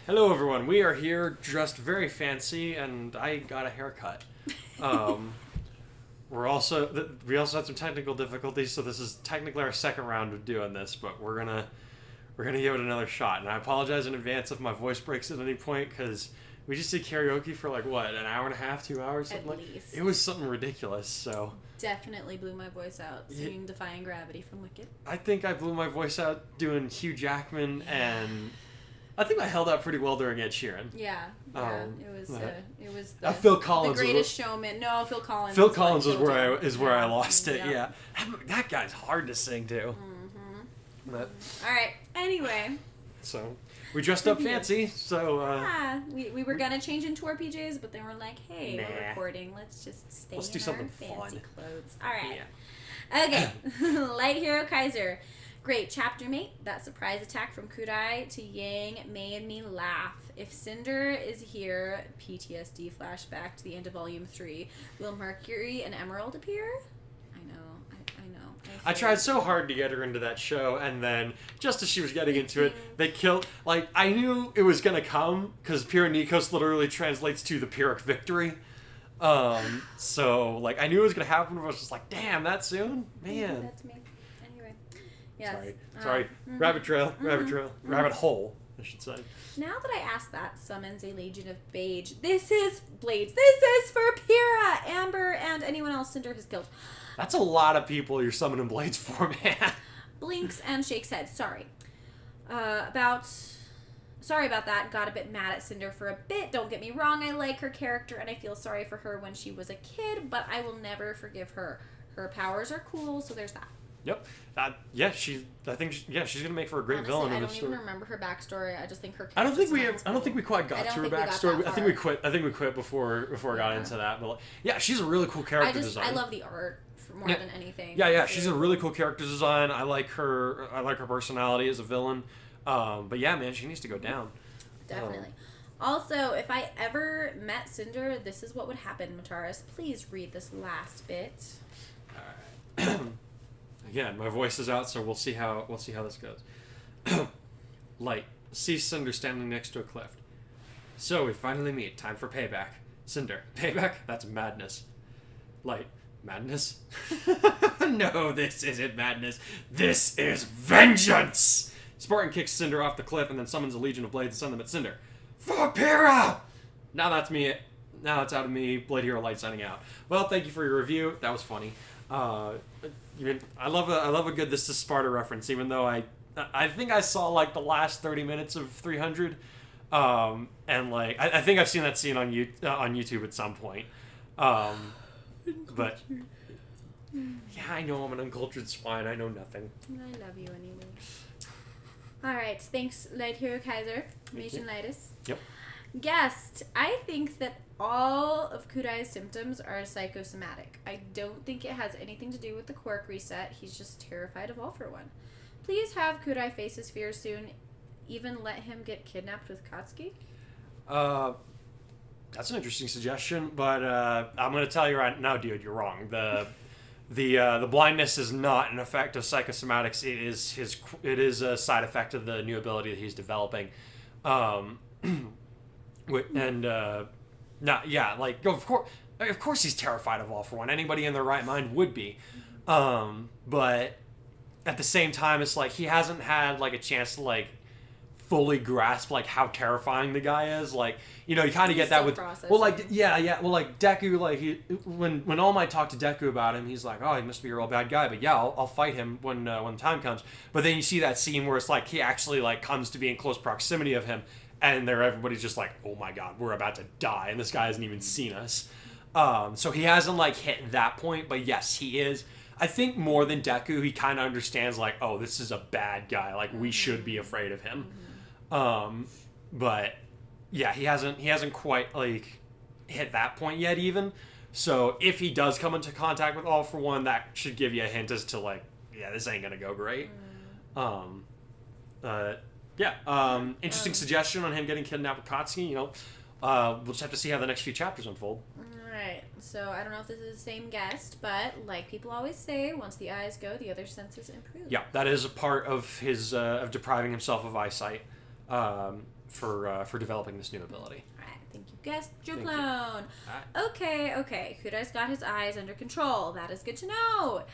Hello, everyone. We are here dressed very fancy, and I got a haircut. We also had some technical difficulties, so this is technically our second round of doing this, but we're gonna give it another shot. And I apologize in advance if my voice breaks at any point, because we just did karaoke for like what, an hour and a half, 2 hours, something at like. least. It was something ridiculous. So definitely blew my voice out singing "Defying Gravity" from Wicked. I think I blew my voice out doing Hugh Jackman, and I think I held up pretty well during Ed Sheeran. Yeah. It was Phil Collins. The Greatest Showman. No, Phil Collins. Phil Collins is where I lost it. Yeah. That guy's hard to sing too. Mm-hmm. But, all right. Anyway. So we dressed up fancy. So yeah, we were gonna change into our PJs, but then we're like, hey, we're recording. Let's just stay. Let's in do something our fancy fun. Clothes. All right. Yeah. Okay. Light Hero Kaiser. Great chapter mate. That surprise attack from Kurai to Yang made me laugh. If Cinder is here, PTSD flashback to the end of Volume 3. Will Mercury and Emerald appear? I know. I tried so hard to get her into that show, and then just as she was getting into it, they killed. Like, I knew it was gonna come because Pyrrhonikos literally translates to the Pyrrhic victory. So like I knew it was gonna happen, but I was just like, damn, that soon, man. That's me. Anyway, yes. Sorry. Rabbit trail, rabbit hole, I should say. Now that I asked that, summons a legion of Blades. This is for Pyrrha, Amber, and anyone else Cinder has killed. That's a lot of people you're summoning blades for, man. Blinks and shakes head. Sorry about that. Got a bit mad at Cinder for a bit. Don't get me wrong. I like her character and I feel sorry for her when she was a kid, but I will never forgive her. Her powers are cool, so there's that. Yep. She's gonna make for a great Honestly, villain in I the don't story. even remember her backstory. I just think her. I don't think we quite got to her backstory. I think we quit before I got into that. But yeah, she's a really cool character design. I love the art more than anything. Yeah. She's a really cool character design. I like her personality as a villain. But yeah, man, she needs to go down. Definitely. Also, if I ever met Cinder, this is what would happen, Mataris. Please read this last bit. All right. Again, my voice is out, so we'll see how this goes. Light sees Cinder standing next to a cliff. So we finally meet. Time for payback. Cinder, payback? That's madness. Light, madness? No, this isn't madness. This is vengeance! Spartan kicks Cinder off the cliff and then summons a legion of blades to send them at Cinder. For Pyrrha! Now that's me. Now it's out of me. Blade Hero Light signing out. Well, thank you for your review. That was funny. I love a good This is Sparta reference, even though I think I saw like the last 30 minutes of 300, and like I think I've seen that scene on YouTube at some point, but yeah, I know I'm an uncultured swine. I know nothing. I love you anyway. All right, thanks, Light Hero Kaiser, Mationitis. Yep. Guest, I think that all of Kurai's symptoms are psychosomatic. I don't think it has anything to do with the quirk reset. He's just terrified of All for One. Please have Kurai face his fears soon. Even let him get kidnapped with Katsuki. That's an interesting suggestion, but I'm going to tell you right now, dude, you're wrong. The blindness is not an effect of psychosomatics. It is a side effect of the new ability that he's developing. Of course he's terrified of All for One. Anybody in their right mind would be. But at the same time, it's like he hasn't had like a chance to like fully grasp like how terrifying the guy is. Like, you know, you kind of get that with Deku. Like when All Might talked to Deku about him, he's like, oh, he must be a real bad guy. But yeah, I'll fight him when the time comes. But then you see that scene where it's like he actually like comes to be in close proximity of him. And everybody's just like, oh my god, we're about to die, and this guy hasn't even seen us. So he hasn't like hit that point, but yes, he is. I think more than Deku, he kind of understands like, oh, this is a bad guy. Like we should be afraid of him. But yeah, he hasn't quite like hit that point yet even. So if he does come into contact with All for One, that should give you a hint as to like, yeah, this ain't gonna go great. Interesting suggestion on him getting kidnapped with Katsuki. You know, we'll just have to see how the next few chapters unfold. Alright, so I don't know if this is the same guest, but like people always say, once the eyes go, the other senses improve. Yeah, that is a part of his of depriving himself of eyesight. for developing this new ability. All right, thank you, guest Joe Thank you. Clone. Alright. Okay. Kurai's got his eyes under control. That is good to know.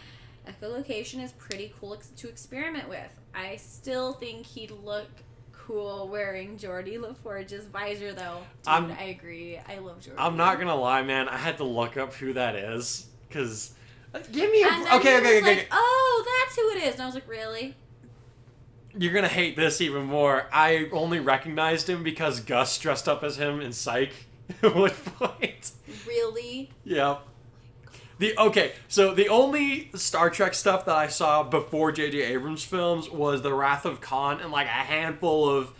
Echolocation is pretty cool to experiment with. I still think he'd look cool wearing Geordie LaForge's visor, though. Dude, I agree. I love Geordie. I'm not gonna lie, man. I had to look up who that is because give me and then okay. Oh, that's who it is. And I was like, really? You're gonna hate this even more. I only recognized him because Gus dressed up as him in Psych at one point. Really? Yeah. So the only Star Trek stuff that I saw before J.J. Abrams films was The Wrath of Khan and like a handful of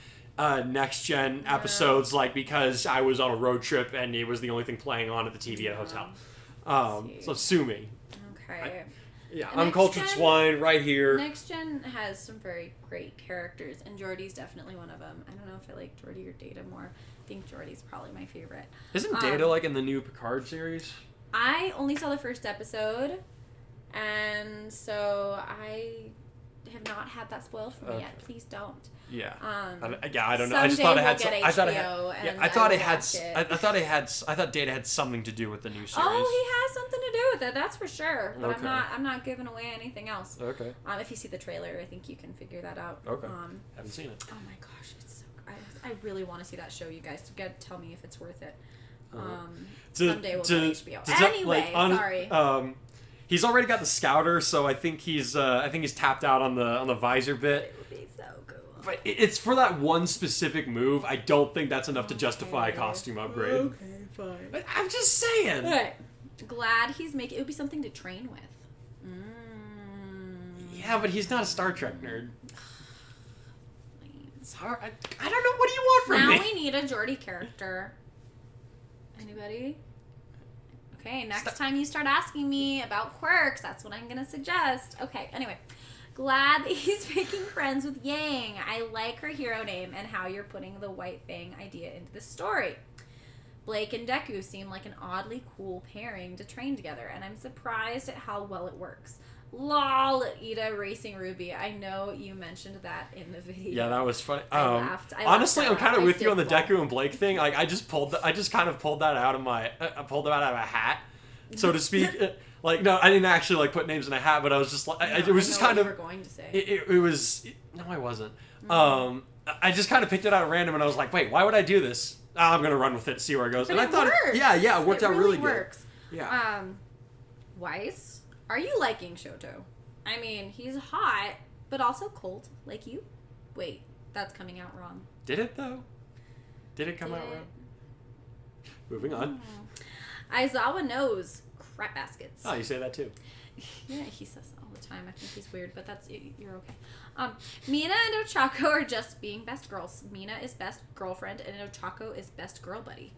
Next Gen episodes, like because I was on a road trip and it was the only thing playing on at the TV at a hotel. So sue me. Okay. Uncultured Swine right here. Next Gen has some very great characters, and Geordie's definitely one of them. I don't know if I like Geordie or Data more. I think Geordie's probably my favorite. Isn't Data like in the new Picard series? I only saw the first episode, and so I have not had that spoiled for me yet. Please don't. Yeah. I don't know. I just thought it had. I thought Data had something to do with the new series. Oh, he has something to do with it. That's for sure. But okay. I'm not giving away anything else. Okay. If you see the trailer, I think you can figure that out. Okay. Haven't seen it. Oh my gosh, it's so. I really want to see that show. You guys, tell me if it's worth it. Someday we'll get HBO. Anyway, sorry. He's already got the scouter, so I think he's tapped out on the visor bit. It would be so cool. But it's for that one specific move. I don't think that's enough to justify a costume upgrade. Okay, fine. But I'm just saying. Alright. Glad he's making it would be something to train with. Yeah, but he's not a Star Trek nerd. It's hard. I don't know. What do you want from me? Now we need a Geordie character. Anybody? Okay, next time you start asking me about quirks, that's what I'm going to suggest. Okay, anyway. Glad that he's making friends with Yang. I like her hero name and how you're putting the White Fang idea into the story. Blake and Deku seem like an oddly cool pairing to train together, and I'm surprised at how well it works. Lol, Ida racing Ruby. I know you mentioned that in the video. Yeah, that was funny. I laughed. Honestly, I'm kind of with you on the Deku and Blake thing. Like, I just kind of pulled that out of my, a hat, so to speak. Like, no, I didn't actually like put names in a hat, but I was just like, it was just kind of. You were going to say. It was no, I wasn't. Mm-hmm. I just kind of picked it out at random, and I was like, wait, why would I do this? I'm gonna run with it, see where it goes. But and I thought, it worked out really works. Good. Yeah. Weiss. Are you liking Shoto? I mean, he's hot, but also cold, like you. Wait, that's coming out wrong. Did it, though? Did it come out wrong? Moving on. Aizawa knows crap baskets. Oh, you say that too. Yeah, he says that all the time. I think he's weird, but you're okay. Mina and Ochako are just being best girls. Mina is best girlfriend, and Ochako is best girl buddy.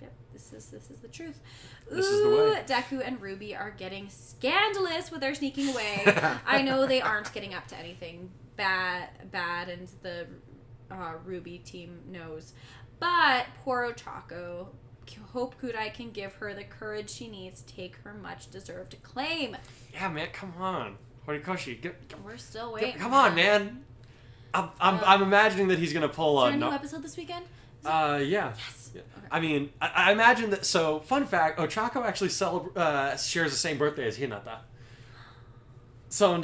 Yep, this is the truth. This is the way. Deku and Ruby are getting scandalous with their sneaking away. I know they aren't getting up to anything bad, and the Ruby team knows. But poor Ochako. Hope Kurai can give her the courage she needs to take her much-deserved claim. Yeah, man, come on. Horikoshi, we're still waiting. Come on, man. I'm imagining that he's gonna pull a new episode this weekend. Yeah. Yes. Yeah. Okay. I mean, I imagine that. So, fun fact: Ochako actually shares the same birthday as Hinata. So I'm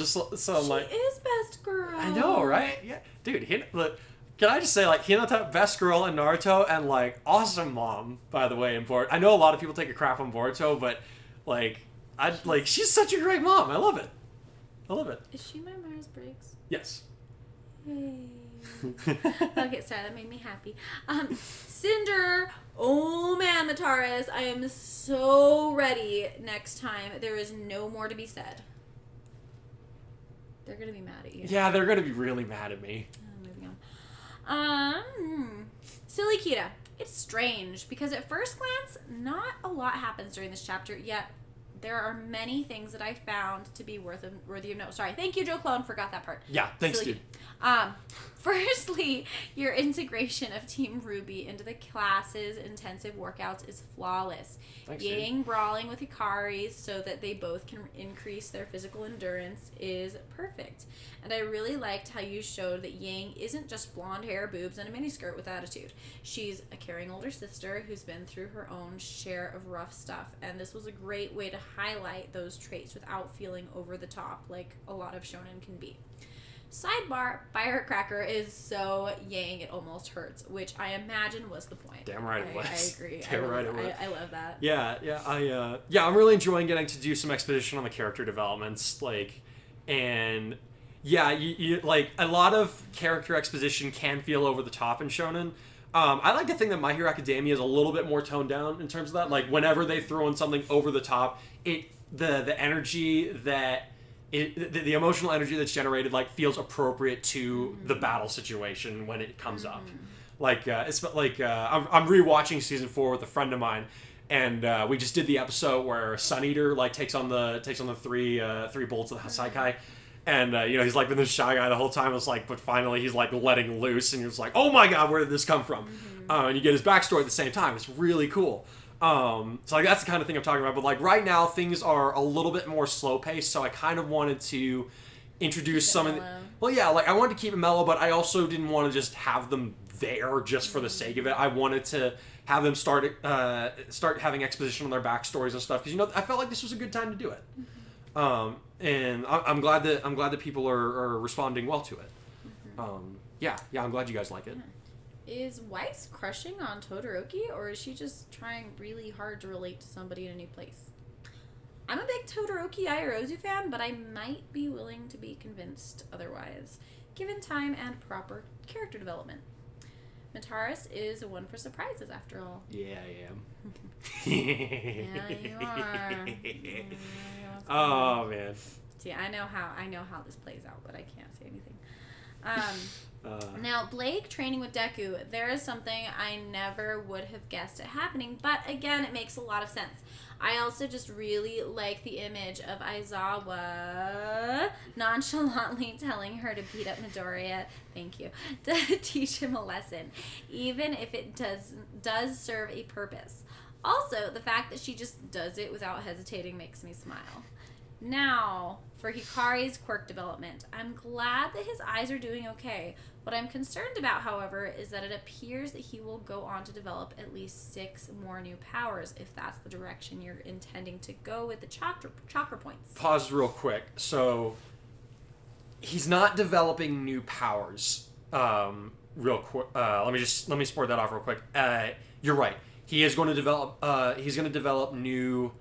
like, she is best girl. I know, right? Yeah, dude. Look, can I just say, like, Hinata, best girl in Naruto, and like, awesome mom, by the way, in Boruto. I know a lot of people take a crap on Boruto, but she's such a great mom. I love it. Is she my Myers-Briggs? Yes. Yay. Okay, sorry, that made me happy. Cinder, oh man, Mataras, I am so ready next time. There is no more to be said. They're gonna be mad at you. Yeah, they're gonna be really mad at me. Moving on. Silly Kita. It's strange, because at first glance, not a lot happens during this chapter, yet there are many things that I found to be worthy of note. Sorry, thank you, Joe Clone, forgot that part. Yeah, thanks, Silly dude. Firstly, your integration of Team Ruby into the class's intensive workouts is flawless. Thanks, Yang dude. brawling with Hikari so that they both can increase their physical endurance is perfect. And I really liked how you showed that Yang isn't just blonde hair, boobs, and a miniskirt with attitude. She's a caring older sister who's been through her own share of rough stuff, and this was a great way to highlight those traits without feeling over the top like a lot of shonen can be. Sidebar, Firecracker is so Yang it almost hurts, which I imagine was the point. Damn right it was. I agree. Damn right it was. I love that. I'm really enjoying getting to do some exposition on the character developments, and you like a lot of character exposition can feel over the top in shonen. I like to think that My Hero Academia is a little bit more toned down in terms of that. Like whenever they throw in something over the top, the energy that the emotional energy that's generated feels appropriate to the battle situation when it comes up. I'm rewatching season 4 with a friend of mine, and we just did the episode where Sun Eater takes on the three bolts of the Hasaikai. And he's been this shy guy the whole time. It's but finally he's letting loose, and you're just oh my god, where did this come from? And you get his backstory at the same time. It's really cool. So that's the kind of thing I'm talking about. But right now things are a little bit more slow paced. So I kind of wanted to introduce some of I wanted to keep it mellow, but I also didn't want to just have them there just for the sake of it. I wanted to have them start having exposition on their backstories and stuff because I felt like this was a good time to do it. And I'm glad that people are responding well to it. I'm glad you guys like it. Is Weiss crushing on Todoroki, or is she just trying really hard to relate to somebody in a new place? I'm a big Todoroki Airozu fan, but I might be willing to be convinced otherwise, given time and proper character development. Mataris is a one for surprises, after all. Yeah, I am. Yeah, you are. Oh man. See, I know how this plays out, but I can't say anything. Now, Blake training with Deku, there is something I never would have guessed it happening, but again, it makes a lot of sense. I also just really like the image of Aizawa nonchalantly telling her to beat up Midoriya, thank you, to teach him a lesson, even if it does serve a purpose. Also, the fact that she just does it without hesitating makes me smile. Now, for Hikari's quirk development, I'm glad that his eyes are doing okay. What I'm concerned about, however, is that it appears that he will go on to develop at least 6 more new powers, if that's the direction you're intending to go with the chakra points. Pause real quick. So, he's not developing new powers. Real quick. Let me support that off real quick. You're right. He is going to develop. He's going to develop new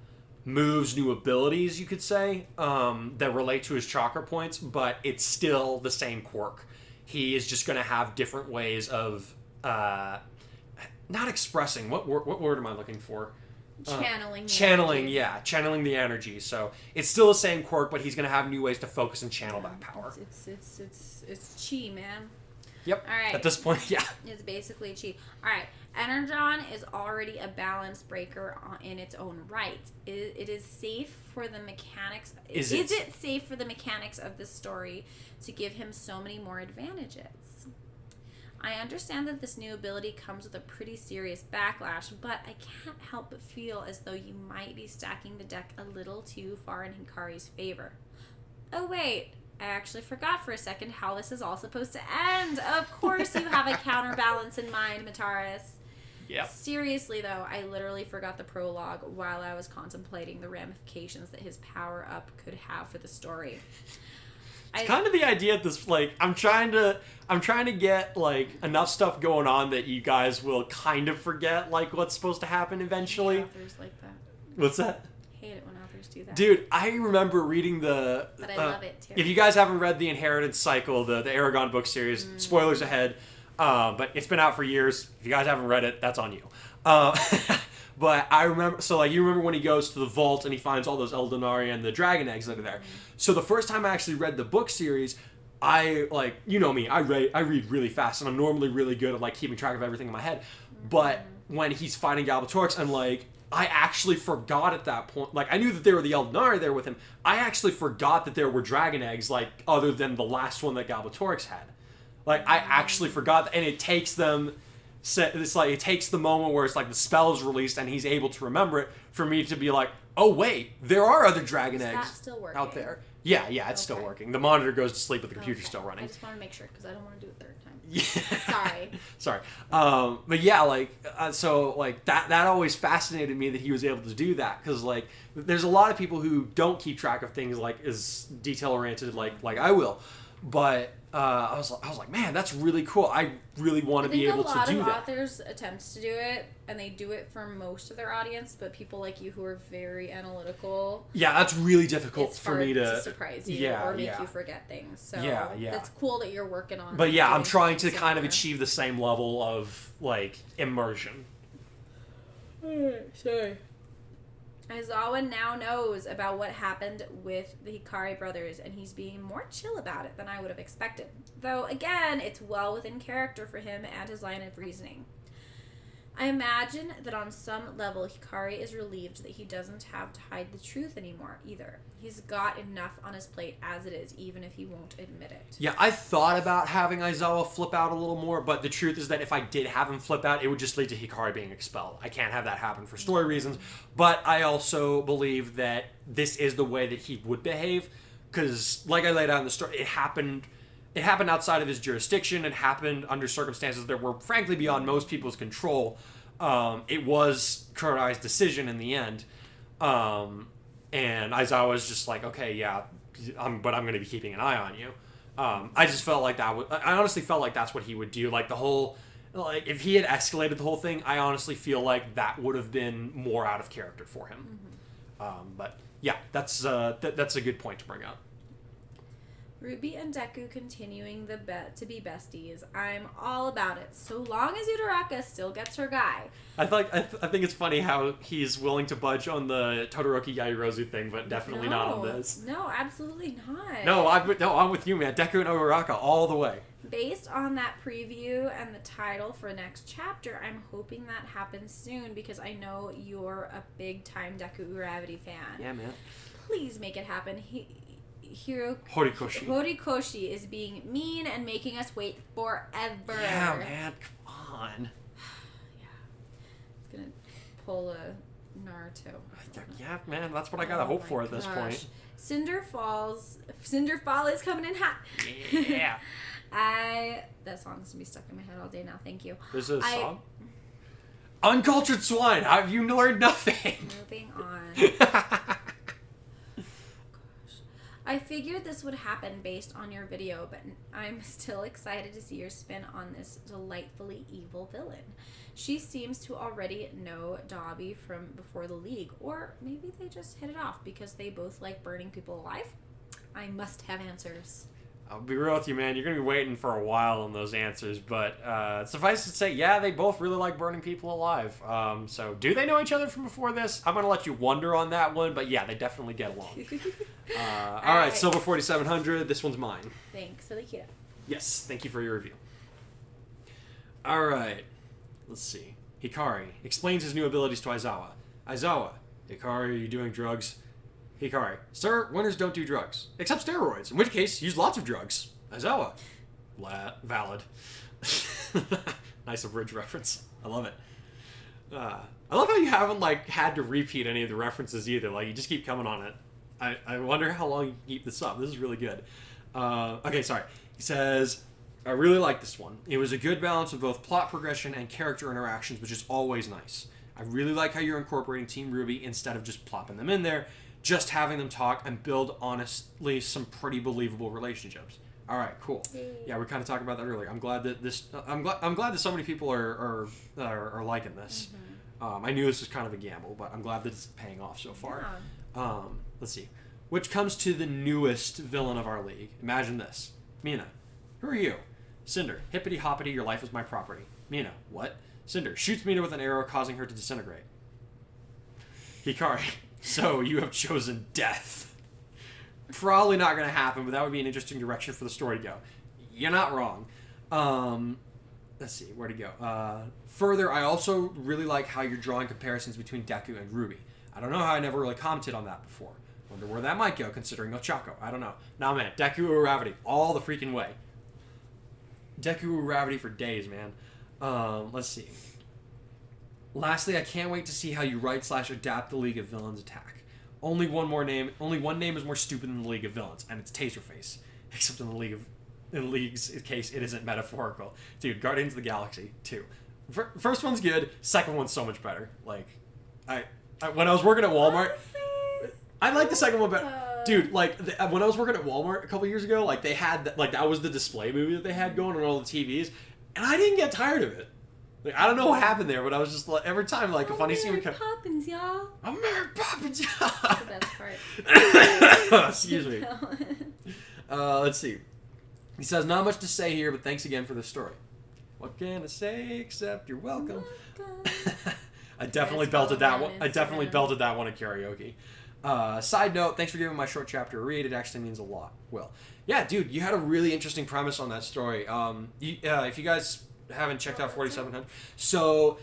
moves, new abilities, you could say, that relate to his chakra points, but it's still the same quirk. He is just going to have different ways of not expressing. What word am I looking for? Channeling the energy. So it's still the same quirk, but he's going to have new ways to focus and channel that power. It's chi, man. Yep. All right. At this point, yeah. It's basically chi. All right. Energon is already a balance breaker in its own right. It is safe for the mechanics. Is it safe for the mechanics of this story to give him so many more advantages? I understand that this new ability comes with a pretty serious backlash, but I can't help but feel as though you might be stacking the deck a little too far in Hikari's favor. Oh wait, I actually forgot for a second how this is all supposed to end. Of course you have a counterbalance in mind, Mataris. Yep. Seriously, though, I literally forgot the prologue while I was contemplating the ramifications that his power-up could have for the story. It's kind of the idea at this, I'm trying to get, enough stuff going on that you guys will kind of forget, what's supposed to happen eventually. I hate authors like that. What's that? I hate it when authors do that. Dude, I remember reading But I love it, too. If you guys haven't read the Inheritance Cycle, the Aragon book series, spoilers ahead, but it's been out for years. If you guys haven't read it, that's on you. But I remember, you remember when he goes to the vault and he finds all those Eldenari and the dragon eggs that are there. So the first time I actually read the book series, I, you know me, I read really fast, and I'm normally really good at, keeping track of everything in my head. But when he's fighting Galbatorix, and, I actually forgot at that point, I knew that there were the Eldenari there with him. I actually forgot that there were dragon eggs, other than the last one that Galbatorix had. Like, I actually forgot that. And it takes them... It's like, it takes the moment where it's like the spell is released and he's able to remember it for me to be like, oh, wait, there are other dragon eggs still working? out there. Yeah, it's still working. The monitor goes to sleep, but the computer's still running. I just want to make sure, because I don't want to do it third time. Yeah. Sorry. But yeah, like, so, like, that always fascinated me that he was able to do that, because, like, there's a lot of people who don't keep track of things, like, as detail-oriented, like I will. But I was like, man, that's really cool. I really want to be able to do that. A lot of authors attempt to do it, and they do it for most of their audience, but people like you who are very analytical... Yeah, that's really difficult for me to surprise you or make you forget things. So it's cool that you're working on it. But yeah, I'm trying to kind of achieve the same level of, like, immersion. Sorry. Aizawa now knows about what happened with the Hikari brothers, and he's being more chill about it than I would have expected. Though, again, it's well within character for him and his line of reasoning. I imagine that on some level, Hikari is relieved that he doesn't have to hide the truth anymore, either. He's got enough on his plate as it is, even if he won't admit it. Yeah, I thought about having Aizawa flip out a little more, but the truth is that if I did have him flip out, it would just lead to Hikari being expelled. I can't have that happen for story reasons, but I also believe that this is the way that he would behave, because, like I laid out in the story, it happened outside of his jurisdiction. It happened under circumstances that were, frankly, beyond most people's control. It was Kurai's decision in the end. And Aizawa was just like, okay, yeah, but I'm going to be keeping an eye on you. I just felt like I honestly felt like that's what he would do. Like, the whole... Like, if he had escalated the whole thing, I honestly feel like that would have been more out of character for him. Mm-hmm. But, yeah, that's a good point to bring up. Ruby and Deku continuing to be besties. I'm all about it, so long as Uraraka still gets her guy. I think it's funny how he's willing to budge on the Todoroki Yairozu thing, but definitely not on this. No, absolutely not. No, I'm with you, man. Deku and Uraraka all the way. Based on that preview and the title for next chapter, I'm hoping that happens soon because I know you're a big time Deku Uravity fan. Yeah, man. Please make it happen. Horikoshi is being mean and making us wait forever. Yeah, man, come on. Yeah. It's gonna pull a Naruto. Yeah, man, that's what I gotta hope for at this point. Cinder Fall is coming in hot. Yeah. That song's gonna be stuck in my head all day now. Thank you. There's a song? Uncultured swine, have you learned nothing? Moving on. I figured this would happen based on your video, but I'm still excited to see your spin on this delightfully evil villain. She seems to already know Dobby from before the League, or maybe they just hit it off because they both like burning people alive. I must have answers. I'll be real with you, man. You're going to be waiting for a while on those answers, but suffice to say, yeah, they both really like burning people alive. So do they know each other from before this? I'm going to let you wonder on that one, but yeah, they definitely get along. All right, Silver 4700. This one's mine. Thanks, Alikita. Yes, thank you for your review. All right, let's see. Hikari explains his new abilities to Aizawa. Aizawa, Hikari, are you doing drugs? Hikari, sir, winners don't do drugs. Except steroids, in which case, use lots of drugs. Aizawa. Valid. Nice abridged reference. I love it. I love how you haven't, like, had to repeat any of the references either. Like, you just keep coming on it. I wonder how long you can keep this up. This is really good. Okay, sorry. He says, I really like this one. It was a good balance of both plot progression and character interactions, which is always nice. I really like how you're incorporating Team Ruby instead of just plopping them in there. Just having them talk and build, honestly, some pretty believable relationships. All right, cool. Yeah, we kind of talked about that earlier. I'm glad that I'm glad that so many people are liking this. Mm-hmm. I knew this was kind of a gamble, but I'm glad that it's paying off so far. Yeah. Let's see. Which comes to the newest villain of our league. Imagine this. Mina, who are you? Cinder, hippity hoppity, your life is my property. Mina, what? Cinder shoots Mina with an arrow, causing her to disintegrate. Hikari. So, you have chosen death. Probably not going to happen, but that would be an interesting direction for the story to go. You're not wrong. Let's see, where to go? Further, I also really like how you're drawing comparisons between Deku and Ruby. I don't know how I never really commented on that before. Wonder where that might go, considering Ochako. I don't know. Nah, man, Deku or Uravity, all the freaking way. Deku Gravity for days, man. Let's see. Lastly, I can't wait to see how you write/adapt the League of Villains attack. Only one name is more stupid than the League of Villains, and it's Taserface. Except in the League's case, it isn't metaphorical. Dude, Guardians of the Galaxy 2. First one's good. Second one's so much better. Like, I when I was working at Walmart, I like the second one better. Dude, like, when I was working at Walmart a couple years ago, like, they had, like, that was the display movie that they had going on all the TVs, and I didn't get tired of it. Like, I don't know what happened there, but I was just, like, every time, like, a funny scene would come. Poppins, y'all. I'm Mary Poppins, y'all. That's the best part. Excuse me. Let's see. He says, not much to say here, but thanks again for the story. What can I say except you're welcome? I definitely belted that one. I definitely belted that one at karaoke. Side note, thanks for giving my short chapter a read. It actually means a lot. Will. Yeah, dude, you had a really interesting premise on that story. If you guys haven't checked out 4700, so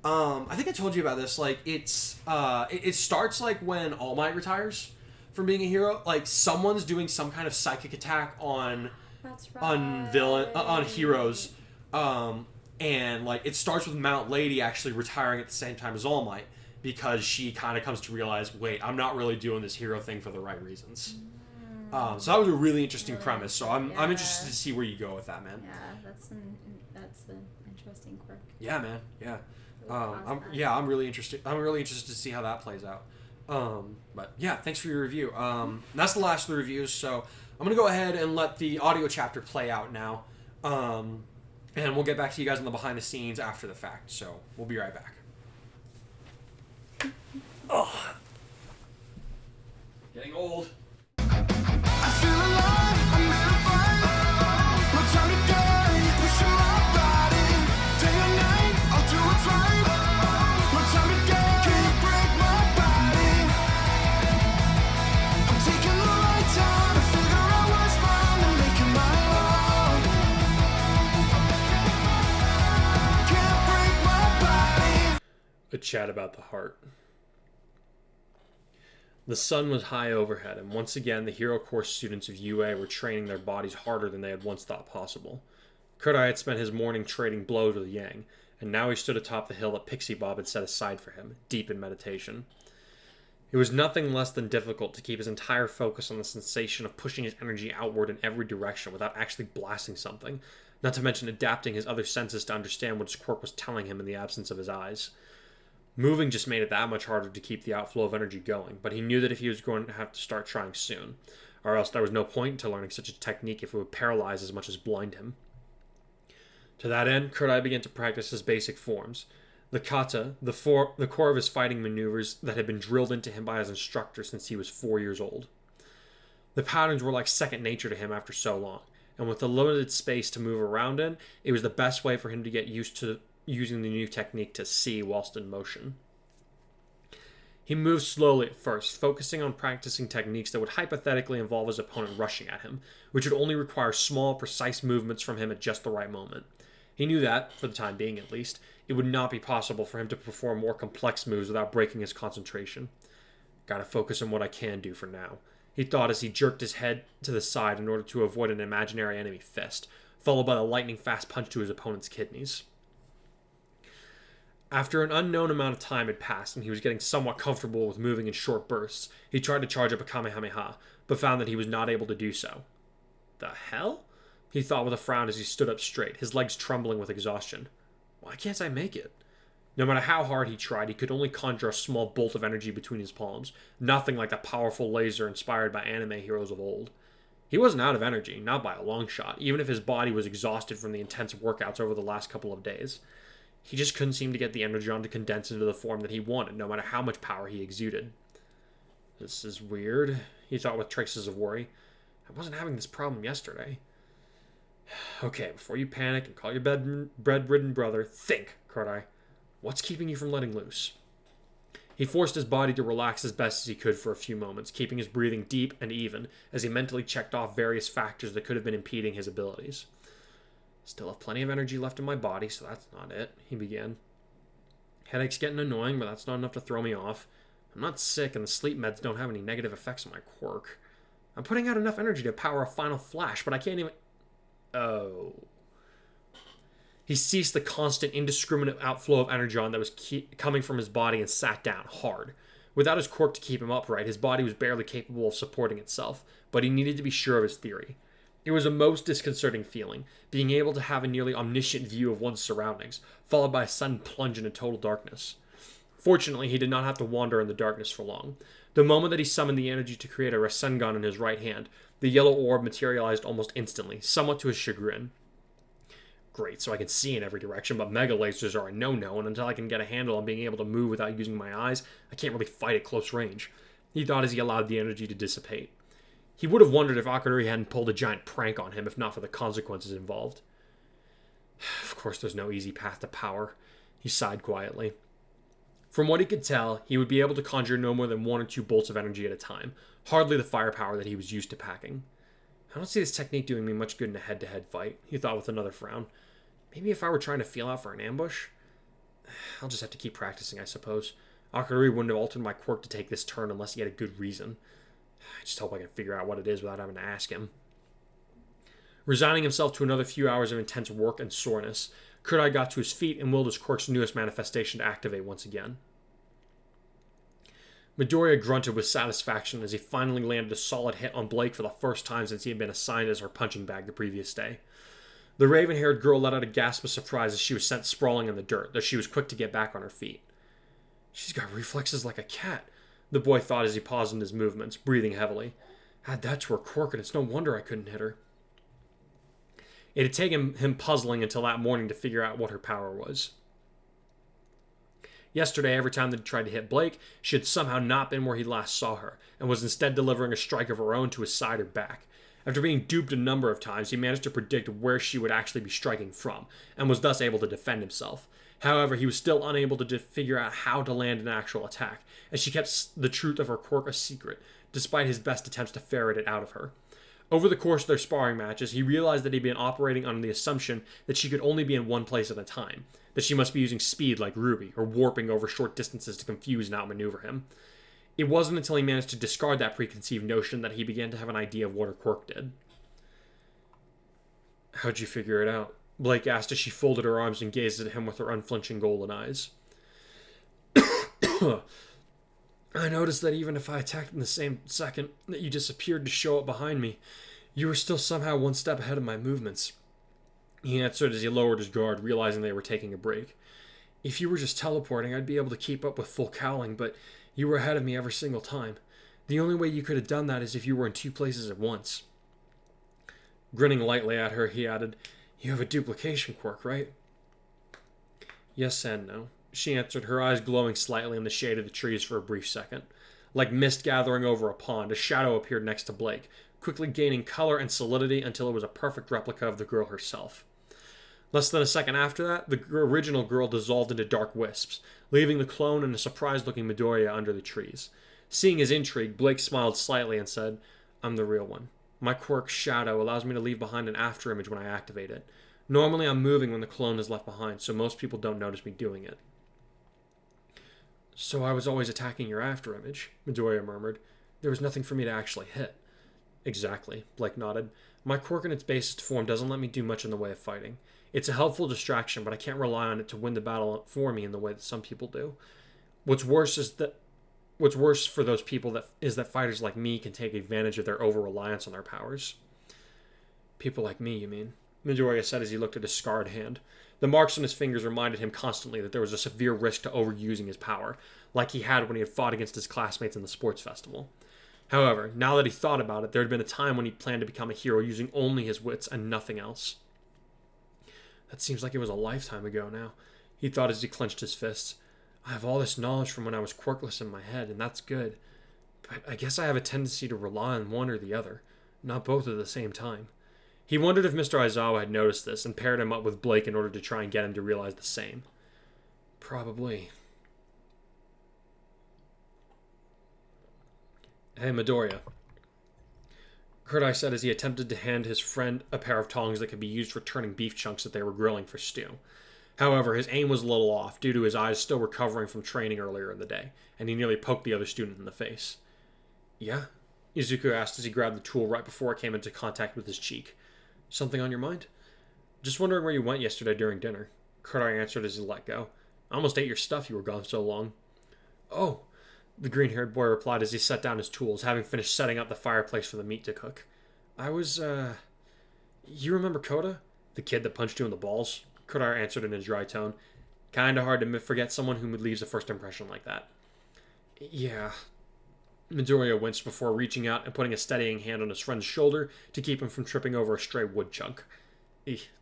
I think I told you about this. Like, it starts like when All Might retires from being a hero. Like, someone's doing some kind of psychic attack on heroes. And like it starts with Mount Lady actually retiring at the same time as All Might, because she kind of comes to realize, wait, I'm not really doing this hero thing for the right reasons. So that was a really interesting premise. So I'm interested to see where you go with that, man. Yeah, that's an interesting quirk. Yeah, man. Yeah. I'm really interested. I'm really interested to see how that plays out. But yeah, thanks for your review. That's the last of the reviews. So I'm gonna go ahead and let the audio chapter play out now. And we'll get back to you guys on the behind the scenes after the fact. So we'll be right back. Oh. Getting old. I feel alive, I'm in a fight. No time to die, pushing my body. Day or night, I'll do what's right. No time to die, can't break my body. I'm taking the right time to figure out what's wrong and make it my own. Can't break my body. A chat about the heart. The sun was high overhead, and once again the Hero Course students of UA were training their bodies harder than they had once thought possible. Kurai had spent his morning trading blows with Yang, and now he stood atop the hill that Pixie Bob had set aside for him, deep in meditation. It was nothing less than difficult to keep his entire focus on the sensation of pushing his energy outward in every direction without actually blasting something, not to mention adapting his other senses to understand what his quirk was telling him in the absence of his eyes. Moving just made it that much harder to keep the outflow of energy going, but he knew that if he was going to have to start trying soon, or else there was no point to learning such a technique if it would paralyze as much as blind him. To that end, Kurai began to practice his basic forms. The kata, the core of his fighting maneuvers that had been drilled into him by his instructor since he was 4 years old. The patterns were like second nature to him after so long, and with the limited space to move around in, it was the best way for him to get used to using the new technique to see whilst in motion. He moved slowly at first, focusing on practicing techniques that would hypothetically involve his opponent rushing at him, which would only require small, precise movements from him at just the right moment. He knew that, for the time being at least, it would not be possible for him to perform more complex moves without breaking his concentration. Gotta focus on what I can do for now, he thought as he jerked his head to the side in order to avoid an imaginary enemy fist, followed by a lightning-fast punch to his opponent's kidneys. After an unknown amount of time had passed and he was getting somewhat comfortable with moving in short bursts, he tried to charge up a Kamehameha, but found that he was not able to do so. The hell? He thought with a frown as he stood up straight, his legs trembling with exhaustion. Why can't I make it? No matter how hard he tried, he could only conjure a small bolt of energy between his palms, nothing like the powerful laser inspired by anime heroes of old. He wasn't out of energy, not by a long shot, even if his body was exhausted from the intense workouts over the last couple of days. He just couldn't seem to get the energon to condense into the form that he wanted, no matter how much power he exuded. This is weird, he thought with traces of worry. I wasn't having this problem yesterday. Okay, before you panic and call your bread-ridden brother, think, Kurai. What's keeping you from letting loose? He forced his body to relax as best as he could for a few moments, keeping his breathing deep and even, as he mentally checked off various factors that could have been impeding his abilities. Still have plenty of energy left in my body, so that's not it, he began. Headache's getting annoying, but that's not enough to throw me off. I'm not sick, and the sleep meds don't have any negative effects on my quirk. I'm putting out enough energy to power a final flash, but I can't even... Oh. He ceased the constant, indiscriminate outflow of energon that was coming from his body and sat down hard. Without his quirk to keep him upright, his body was barely capable of supporting itself, but he needed to be sure of his theory. It was a most disconcerting feeling, being able to have a nearly omniscient view of one's surroundings, followed by a sudden plunge into total darkness. Fortunately, he did not have to wander in the darkness for long. The moment that he summoned the energy to create a Rasengan in his right hand, the yellow orb materialized almost instantly, somewhat to his chagrin. Great, so I can see in every direction, but mega lasers are a no-no, and until I can get a handle on being able to move without using my eyes, I can't really fight at close range, he thought as he allowed the energy to dissipate. He would have wondered if Akururi hadn't pulled a giant prank on him if not for the consequences involved. Of course, there's no easy path to power, he sighed quietly. From what he could tell, he would be able to conjure no more than 1 or 2 bolts of energy at a time, hardly the firepower that he was used to packing. I don't see this technique doing me much good in a head-to-head fight, he thought with another frown. Maybe if I were trying to feel out for an ambush? I'll just have to keep practicing, I suppose. Akururi wouldn't have altered my quirk to take this turn unless he had a good reason. I just hope I can figure out what it is without having to ask him. Resigning himself to another few hours of intense work and soreness, Kurai got to his feet and willed his quirk's newest manifestation to activate once again. Midoriya grunted with satisfaction as he finally landed a solid hit on Blake for the first time since he had been assigned as her punching bag the previous day. The raven-haired girl let out a gasp of surprise as she was sent sprawling in the dirt, though she was quick to get back on her feet. She's got reflexes like a cat, the boy thought as he paused in his movements, breathing heavily. Add that to her quirk and it's no wonder I couldn't hit her. It had taken him puzzling until that morning to figure out what her power was. Yesterday, every time that he tried to hit Blake, she had somehow not been where he last saw her, and was instead delivering a strike of her own to his side or back. After being duped a number of times, he managed to predict where she would actually be striking from, and was thus able to defend himself. However, he was still unable to figure out how to land an actual attack, as she kept the truth of her quirk a secret, despite his best attempts to ferret it out of her. Over the course of their sparring matches, he realized that he'd been operating under the assumption that she could only be in one place at a time, that she must be using speed like Ruby, or warping over short distances to confuse and outmaneuver him. It wasn't until he managed to discard that preconceived notion that he began to have an idea of what her quirk did. How'd you figure it out? Blake asked as she folded her arms and gazed at him with her unflinching golden eyes. I noticed that even if I attacked in the same second that you disappeared to show up behind me, you were still somehow one step ahead of my movements. He answered as he lowered his guard, realizing they were taking a break. If you were just teleporting, I'd be able to keep up with full cowling, but you were ahead of me every single time. The only way you could have done that is if you were in 2 places at once. Grinning lightly at her, he added, You have a duplication quirk, right? Yes and no, she answered, her eyes glowing slightly in the shade of the trees for a brief second. Like mist gathering over a pond, a shadow appeared next to Blake, quickly gaining color and solidity until it was a perfect replica of the girl herself. Less than a second after that, the original girl dissolved into dark wisps, leaving the clone and a surprised-looking Midoriya under the trees. Seeing his intrigue, Blake smiled slightly and said, I'm the real one. My quirk, Shadow, allows me to leave behind an afterimage when I activate it. Normally I'm moving when the clone is left behind, so most people don't notice me doing it. So I was always attacking your afterimage, Midoriya murmured. There was nothing for me to actually hit. Exactly, Blake nodded. My quirk in its basest form doesn't let me do much in the way of fighting. It's a helpful distraction, but I can't rely on it to win the battle for me in the way that some people do. What's worse for those people is that fighters like me can take advantage of their over-reliance on their powers. People like me, you mean? Midoriya said as he looked at his scarred hand. The marks on his fingers reminded him constantly that there was a severe risk to overusing his power, like he had when he had fought against his classmates in the sports festival. However, now that he thought about it, there had been a time when he planned to become a hero using only his wits and nothing else. That seems like it was a lifetime ago now, he thought as he clenched his fists. I have all this knowledge from when I was quirkless in my head, and that's good. But I guess I have a tendency to rely on one or the other, not both at the same time. He wondered if Mr. Aizawa had noticed this and paired him up with Blake in order to try and get him to realize the same. Probably. Hey, Midoriya. Kurai said as he attempted to hand his friend a pair of tongs that could be used for turning beef chunks that they were grilling for stew. However, his aim was a little off due to his eyes still recovering from training earlier in the day, and he nearly poked the other student in the face. Yeah? Izuku asked as he grabbed the tool right before it came into contact with his cheek. Something on your mind? Just wondering where you went yesterday during dinner. Kurai answered as he let go. I almost ate your stuff, you were gone so long. Oh, the green-haired boy replied as he set down his tools, having finished setting up the fireplace for the meat to cook. I was, You remember Koda? The kid that punched you in the balls? Kurai answered in a dry tone. Kinda hard to forget someone who leaves a first impression like that. Yeah. Midoriya winced before reaching out and putting a steadying hand on his friend's shoulder to keep him from tripping over a stray wood chunk.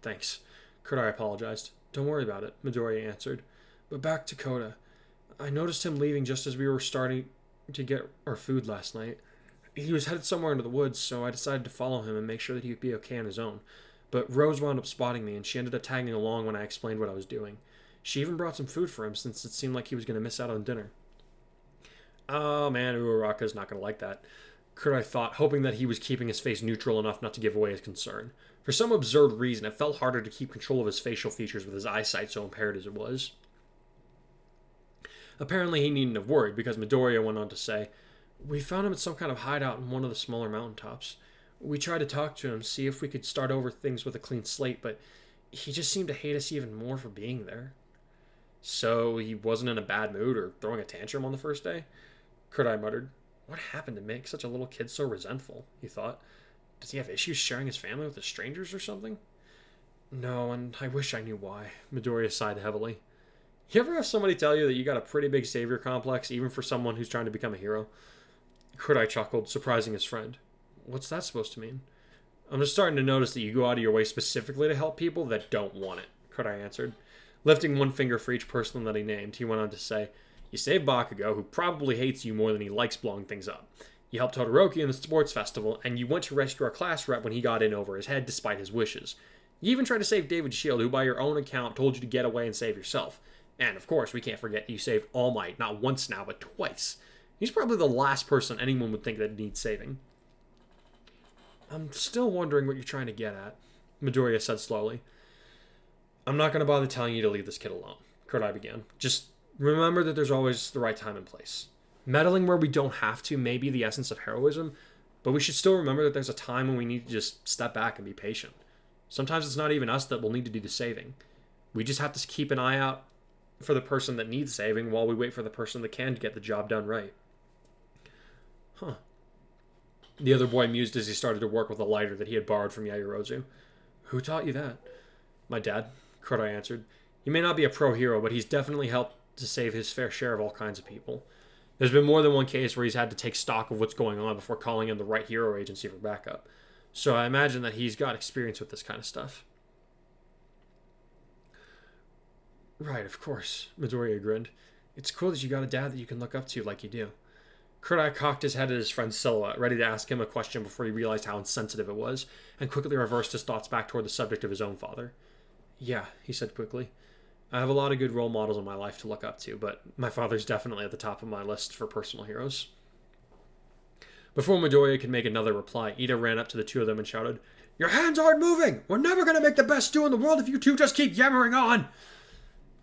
Thanks. Kurai apologized. Don't worry about it, Midoriya answered. But back to Koda. I noticed him leaving just as we were starting to get our food last night. He was headed somewhere into the woods, so I decided to follow him and make sure that he would be okay on his own. But Rose wound up spotting me, and she ended up tagging along when I explained what I was doing. She even brought some food for him, since it seemed like he was going to miss out on dinner. Oh man, Uraraka's not going to like that, Kurai thought, hoping that he was keeping his face neutral enough not to give away his concern. For some absurd reason, it felt harder to keep control of his facial features with his eyesight so impaired as it was. Apparently he needn't have worried, because Midoriya went on to say, We found him at some kind of hideout in one of the smaller mountaintops. We tried to talk to him, see if we could start over things with a clean slate, but he just seemed to hate us even more for being there. So he wasn't in a bad mood or throwing a tantrum on the first day? Kurai muttered. What happened to make such a little kid so resentful? He thought. Does he have issues sharing his family with the strangers or something? No, and I wish I knew why. Midoriya sighed heavily. You ever have somebody tell you that you got a pretty big savior complex, even for someone who's trying to become a hero? Kurai chuckled, surprising his friend. What's that supposed to mean? I'm just starting to notice that you go out of your way specifically to help people that don't want it, Kurai answered. Lifting one finger for each person that he named, he went on to say, You saved Bakugo, who probably hates you more than he likes blowing things up. You helped Todoroki in the sports festival, and you went to rescue our class rep when he got in over his head despite his wishes. You even tried to save David Shield, who by your own account told you to get away and save yourself. And of course, we can't forget you saved All Might, not once now, but twice. He's probably the last person anyone would think that needs saving. I'm still wondering what you're trying to get at, Midoriya said slowly. I'm not going to bother telling you to leave this kid alone, Kurai began. Just remember that there's always the right time and place. Meddling where we don't have to may be the essence of heroism, but we should still remember that there's a time when we need to just step back and be patient. Sometimes it's not even us that will need to do the saving. We just have to keep an eye out for the person that needs saving while we wait for the person that can get the job done right. Huh. The other boy mused as he started to work with a lighter that he had borrowed from Yaoyorozu. Who taught you that? My dad, Kurai answered. He may not be a pro hero, but he's definitely helped to save his fair share of all kinds of people. There's been more than one case where he's had to take stock of what's going on before calling in the right hero agency for backup. So I imagine that he's got experience with this kind of stuff. Right, of course, Midoriya grinned. It's cool that you got a dad that you can look up to like you do. Kurai cocked his head at his friend's silhouette, ready to ask him a question before he realized how insensitive it was, and quickly reversed his thoughts back toward the subject of his own father. Yeah, he said quickly. I have a lot of good role models in my life to look up to, but my father's definitely at the top of my list for personal heroes. Before Midoriya could make another reply, Ida ran up to the two of them and shouted, Your hands aren't moving! We're never going to make the best stew in the world if you two just keep yammering on!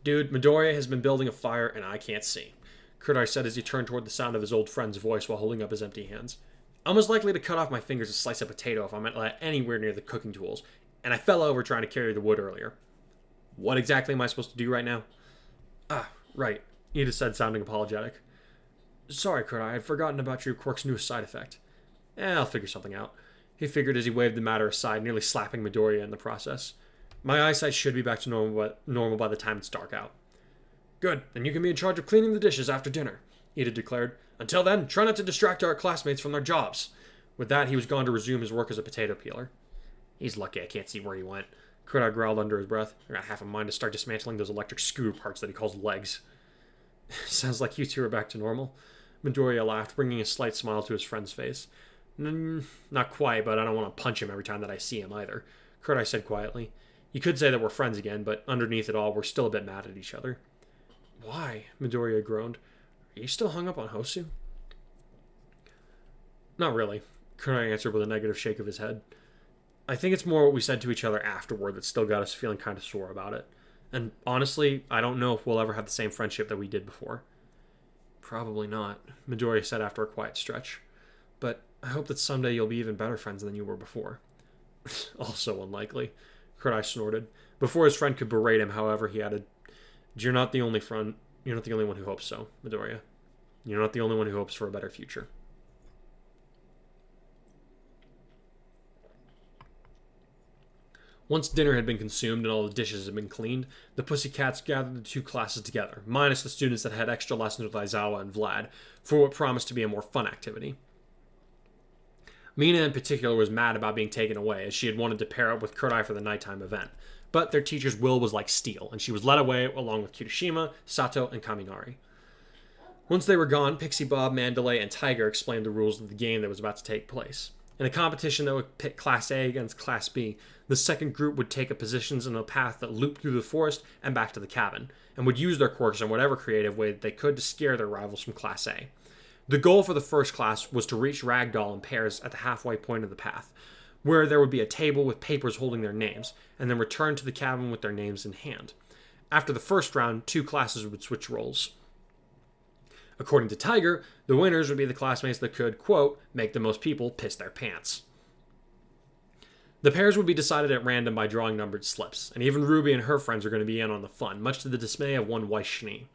Dude, Midoriya has been building a fire and I can't see, Kurai said as he turned toward the sound of his old friend's voice while holding up his empty hands. I'm as likely to cut off my fingers to slice a potato if I'm anywhere near the cooking tools, and I fell over trying to carry the wood earlier. What exactly am I supposed to do right now? Ah, right, Ida said, sounding apologetic. Sorry, Kurai, I'd forgotten about your quirk's newest side effect. I'll figure something out, he figured as he waved the matter aside, nearly slapping Midoriya in the process. My eyesight should be back to normal by the time it's dark out. Good, then you can be in charge of cleaning the dishes after dinner, Ida declared. Until then, try not to distract our classmates from their jobs. With that, he was gone to resume his work as a potato peeler. He's lucky I can't see where he went, Kurai growled under his breath. I got half a mind to start dismantling those electric screw parts that he calls legs. Sounds like you two are back to normal, Midoriya laughed, bringing a slight smile to his friend's face. Not quite, but I don't want to punch him every time that I see him either, Kurai said quietly. You could say that we're friends again, but underneath it all, we're still a bit mad at each other. Why? Midoriya groaned. Are you still hung up on Hosu? Not really, Kurai answered with a negative shake of his head. I think it's more what we said to each other afterward that still got us feeling kind of sore about it. And honestly, I don't know if we'll ever have the same friendship that we did before. Probably not, Midoriya said after a quiet stretch. But I hope that someday you'll be even better friends than you were before. Also unlikely, Kurai snorted. Before his friend could berate him, however, he added, You're not the only one who hopes so, Midoriya. You're not the only one who hopes for a better future. Once dinner had been consumed and all the dishes had been cleaned, the Pussycats gathered the two classes together, minus the students that had extra lessons with Aizawa and Vlad, for what promised to be a more fun activity. Mina in particular was mad about being taken away, as she had wanted to pair up with Kurai for the nighttime event. But their teacher's will was like steel, and she was led away along with Kirishima, Sato, and Kaminari. Once they were gone, Pixie Bob, Mandalay, and Tiger explained the rules of the game that was about to take place. In a competition that would pit Class A against Class B, the second group would take up positions in a path that looped through the forest and back to the cabin, and would use their quirks in whatever creative way that they could to scare their rivals from Class A. The goal for the first class was to reach Ragdoll in pairs at the halfway point of the path, where there would be a table with papers holding their names, and then return to the cabin with their names in hand. After the first round, two classes would switch roles. According to Tiger, the winners would be the classmates that could, quote, make the most people piss their pants. The pairs would be decided at random by drawing numbered slips, and even Ruby and her friends are going to be in on the fun, much to the dismay of one Weiss Schnee.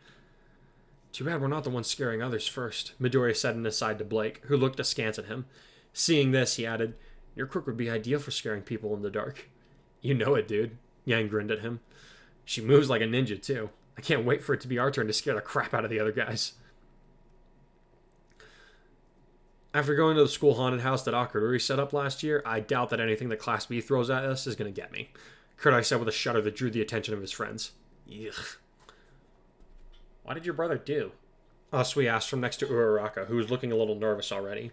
Too bad we're not the ones scaring others first, Midoriya said in an aside to Blake, who looked askance at him. Seeing this, he added, Your quirk would be ideal for scaring people in the dark. You know it, dude. Yang grinned at him. She moves like a ninja, too. I can't wait for it to be our turn to scare the crap out of the other guys. After going to the school haunted house that Akururi set up last year, I doubt that anything that Class B throws at us is going to get me, Kurai said with a shudder that drew the attention of his friends. Ugh. What did your brother do? Asui asked from next to Uraraka, who was looking a little nervous already.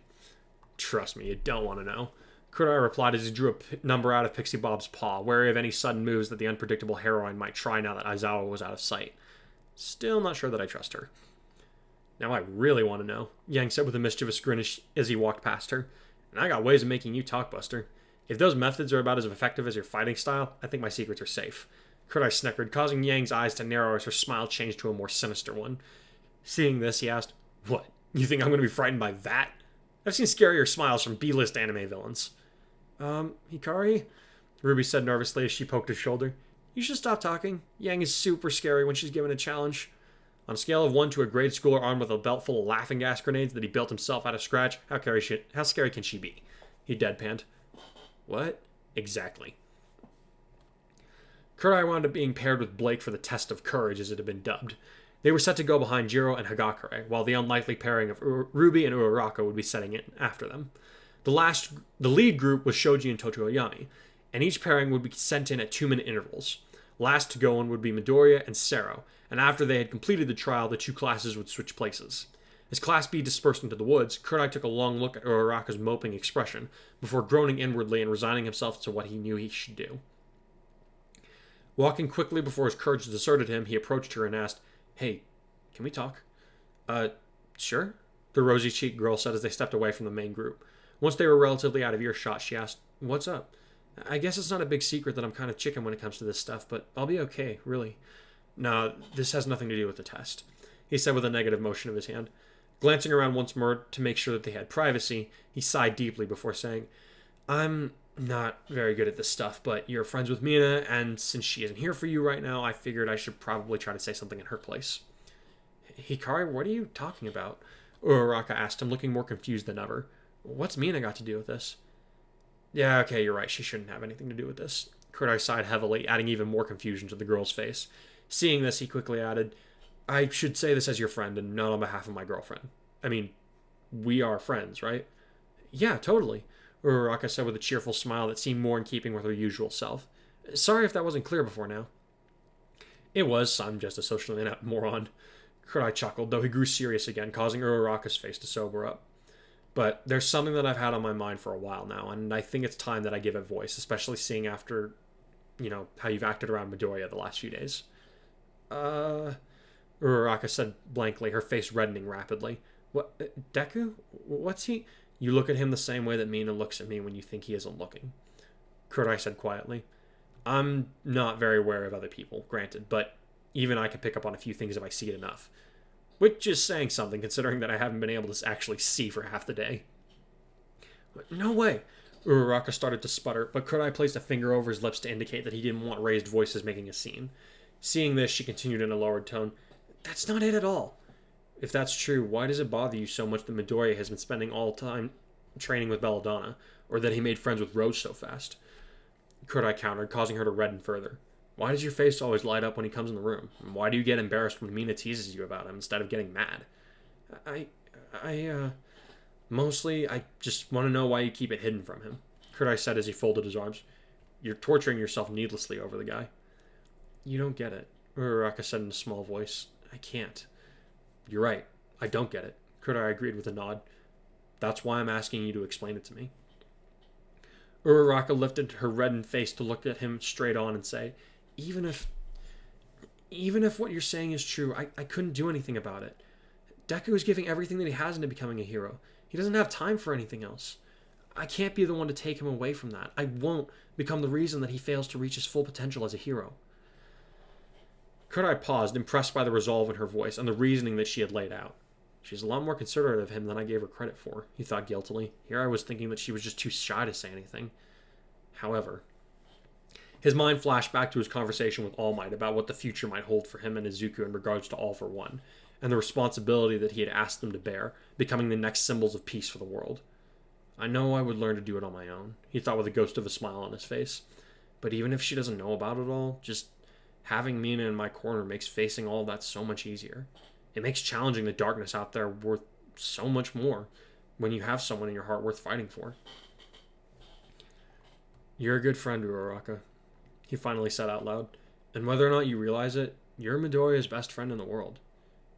Trust me, you don't want to know. Kurai replied as he drew a number out of Pixie Bob's paw, wary of any sudden moves that the unpredictable heroine might try now that Aizawa was out of sight. Still not sure that I trust her. Now I really want to know, Yang said with a mischievous grin as he walked past her. And I got ways of making you talk, Buster. If those methods are about as effective as your fighting style, I think my secrets are safe. Kurai snickered, causing Yang's eyes to narrow as her smile changed to a more sinister one. Seeing this, he asked, What? You think I'm going to be frightened by that? I've seen scarier smiles from B-list anime villains. Hikari? Ruby said nervously as she poked his shoulder. You should stop talking. Yang is super scary when she's given a challenge. On a scale of 1 to a grade schooler armed with a belt full of laughing gas grenades that he built himself out of scratch, how scary can she be? He deadpanned. What? Exactly. Kurai wound up being paired with Blake for the test of courage, as it had been dubbed. They were set to go behind Jiro and Hagakure, while the unlikely pairing of Ruby and Uraraka would be setting in after them. The lead group was Shoji and Totoyami, and each pairing would be sent in at 2-minute intervals. Last to go in would be Midoriya and Sero, and after they had completed the trial, the two classes would switch places. As Class B dispersed into the woods, Kurai took a long look at Uraraka's moping expression, before groaning inwardly and resigning himself to what he knew he should do. Walking quickly before his courage deserted him, he approached her and asked, Hey, can we talk? Sure, the rosy-cheeked girl said as they stepped away from the main group. Once they were relatively out of earshot, she asked, What's up? I guess it's not a big secret that I'm kind of chicken when it comes to this stuff, but I'll be okay, really. No, this has nothing to do with the test, he said with a negative motion of his hand. Glancing around once more to make sure that they had privacy, he sighed deeply before saying, I'm not very good at this stuff, but you're friends with Mina, and since she isn't here for you right now, I figured I should probably try to say something in her place. Hikari, what are you talking about? Uraraka asked him, looking more confused than ever. What's Mina got to do with this? Yeah, okay, you're right. She shouldn't have anything to do with this. Kurai sighed heavily, adding even more confusion to the girl's face. Seeing this, he quickly added, I should say this as your friend and not on behalf of my girlfriend. I mean, we are friends, right? Yeah, totally, Uraraka said with a cheerful smile that seemed more in keeping with her usual self. Sorry if that wasn't clear before now. It was, I'm just a socially inept moron. Kurai chuckled, though he grew serious again, causing Uraraka's face to sober up. But there's something that I've had on my mind for a while now, and I think it's time that I give it voice, especially seeing after, how you've acted around Midoriya the last few days. Uraraka said blankly, her face reddening rapidly. What, Deku? What's he? You look at him the same way that Mina looks at me when you think he isn't looking. Kurai said quietly. I'm not very aware of other people, granted, but even I can pick up on a few things if I see it enough. Which is saying something, considering that I haven't been able to actually see for half the day. No way. Uraraka started to sputter, but Kurai placed a finger over his lips to indicate that he didn't want raised voices making a scene. Seeing this, she continued in a lowered tone. That's not it at all. If that's true, why does it bother you so much that Midoriya has been spending all time training with Belladonna, or that he made friends with Rose so fast? Kurai countered, causing her to redden further. Why does your face always light up when he comes in the room? And why do you get embarrassed when Mina teases you about him instead of getting mad? Mostly, I just want to know why you keep it hidden from him, Kurai said as he folded his arms. You're torturing yourself needlessly over the guy. You don't get it, Uraraka said in a small voice. I can't. You're right. I don't get it, Kurai agreed with a nod. That's why I'm asking you to explain it to me. Uraraka lifted her reddened face to look at him straight on and say, Even if what you're saying is true, I couldn't do anything about it. Deku is giving everything that he has into becoming a hero. He doesn't have time for anything else. I can't be the one to take him away from that. I won't become the reason that he fails to reach his full potential as a hero. Kurai paused, impressed by the resolve in her voice and the reasoning that she had laid out. She's a lot more considerate of him than I gave her credit for, he thought guiltily. Here I was thinking that she was just too shy to say anything. However, his mind flashed back to his conversation with All Might about what the future might hold for him and Izuku in regards to All for One, and the responsibility that he had asked them to bear, becoming the next symbols of peace for the world. I know I would learn to do it on my own, he thought with a ghost of a smile on his face. But even if she doesn't know about it all, just having Mina in my corner makes facing all of that so much easier. It makes challenging the darkness out there worth so much more when you have someone in your heart worth fighting for. You're a good friend, Uraraka, he finally said out loud. And whether or not you realize it, you're Midoriya's best friend in the world.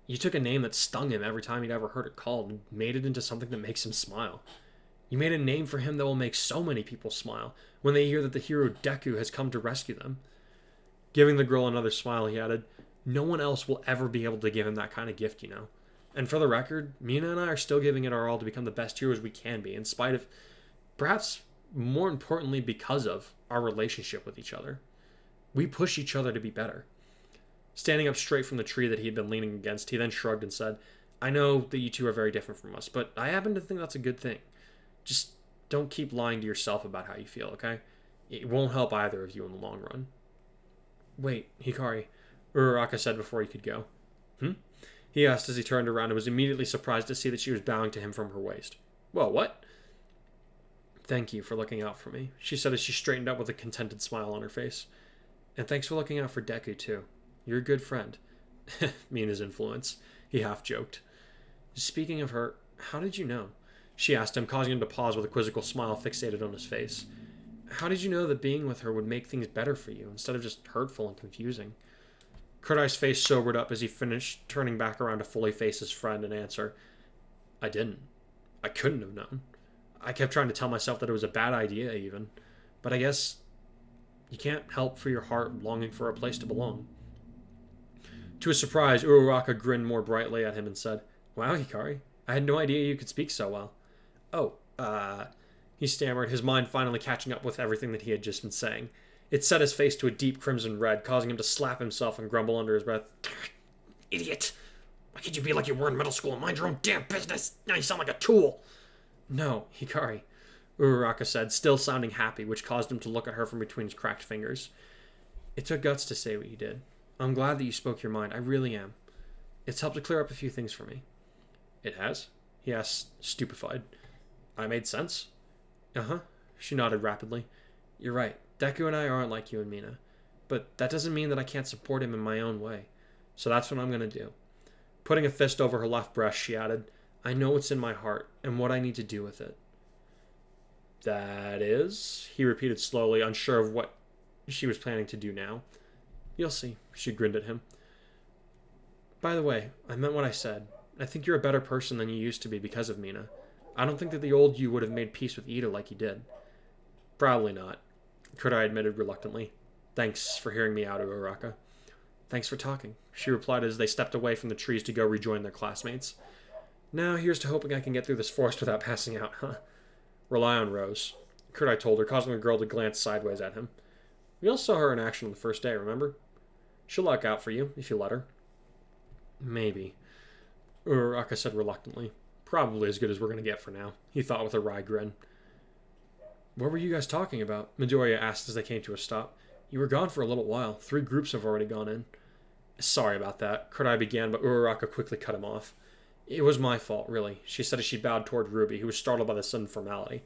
You took a name that stung him every time he'd ever heard it called and made it into something that makes him smile. You made a name for him that will make so many people smile when they hear that the hero Deku has come to rescue them. Giving the girl another smile, he added, No one else will ever be able to give him that kind of gift, you know. And for the record, Mina and I are still giving it our all to become the best heroes we can be, in spite of, perhaps more importantly, because of our relationship with each other. We push each other to be better. Standing up straight from the tree that he had been leaning against, he then shrugged and said, I know that you two are very different from us, but I happen to think that's a good thing. Just don't keep lying to yourself about how you feel, okay? It won't help either of you in the long run. Wait, Hikari, Uraraka said before he could go. He asked as he turned around and was immediately surprised to see that she was bowing to him from her waist. Well, what? Thank you for looking out for me, she said as she straightened up with a contented smile on her face. And thanks for looking out for Deku, too. You're a good friend. Mina's influence, he half joked. Speaking of her, how did you know? She asked him, causing him to pause with a quizzical smile fixated on his face. How did you know that being with her would make things better for you, instead of just hurtful and confusing? Kurai's face sobered up as he finished, turning back around to fully face his friend and answer. I didn't. I couldn't have known. I kept trying to tell myself that it was a bad idea, even. But I guess you can't help for your heart longing for a place to belong. To his surprise, Uraraka grinned more brightly at him and said, Wow, Hikari, I had no idea you could speak so well. He stammered, his mind finally catching up with everything that he had just been saying. It set his face to a deep crimson red, causing him to slap himself and grumble under his breath. Idiot! Why can't you be like you were in middle school and mind your own damn business? Now you sound like a tool! No, Hikari, Uraraka said, still sounding happy, which caused him to look at her from between his cracked fingers. It took guts to say what you did. I'm glad that you spoke your mind. I really am. It's helped to clear up a few things for me. It has? He asked, stupefied. I made sense? Uh-huh, she nodded rapidly. You're right. Deku and I aren't like you and Mina. But that doesn't mean that I can't support him in my own way. So that's what I'm going to do. Putting a fist over her left breast, she added, I know what's in my heart and what I need to do with it. That is? He repeated slowly, unsure of what she was planning to do now. You'll see, she grinned at him. By the way, I meant what I said. I think you're a better person than you used to be because of Mina. I don't think that the old you would have made peace with Ida like you did. Probably not, Kurai admitted reluctantly. Thanks for hearing me out, Uraraka. Thanks for talking, she replied as they stepped away from the trees to go rejoin their classmates. Now here's to hoping I can get through this forest without passing out, huh? Rely on Rose, Kurai told her, causing the girl to glance sideways at him. We all saw her in action on the first day, remember? She'll look out for you, if you let her. Maybe, Uraraka said reluctantly. Probably as good as we're going to get for now, he thought with a wry grin. What were you guys talking about? Midoriya asked as they came to a stop. You were gone for a little while. 3 groups have already gone in. Sorry about that, Kurai began, but Uraraka quickly cut him off. It was my fault, really, she said as she bowed toward Ruby, who was startled by the sudden formality.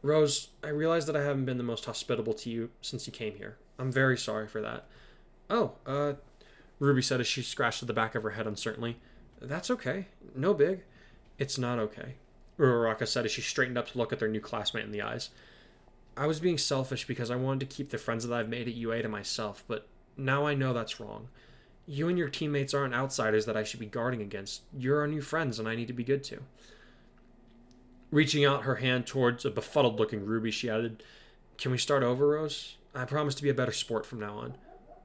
Rose, I realize that I haven't been the most hospitable to you since you came here. I'm very sorry for that. Oh, Ruby said as she scratched at the back of her head uncertainly. That's okay. No big. It's not okay, Uraraka said as she straightened up to look at their new classmate in the eyes. I was being selfish because I wanted to keep the friends that I've made at UA to myself, but now I know that's wrong. You and your teammates aren't outsiders that I should be guarding against. You're our new friends, and I need to be good to. Reaching out her hand towards a befuddled-looking Ruby, she added, Can we start over, Rose? I promise to be a better sport from now on.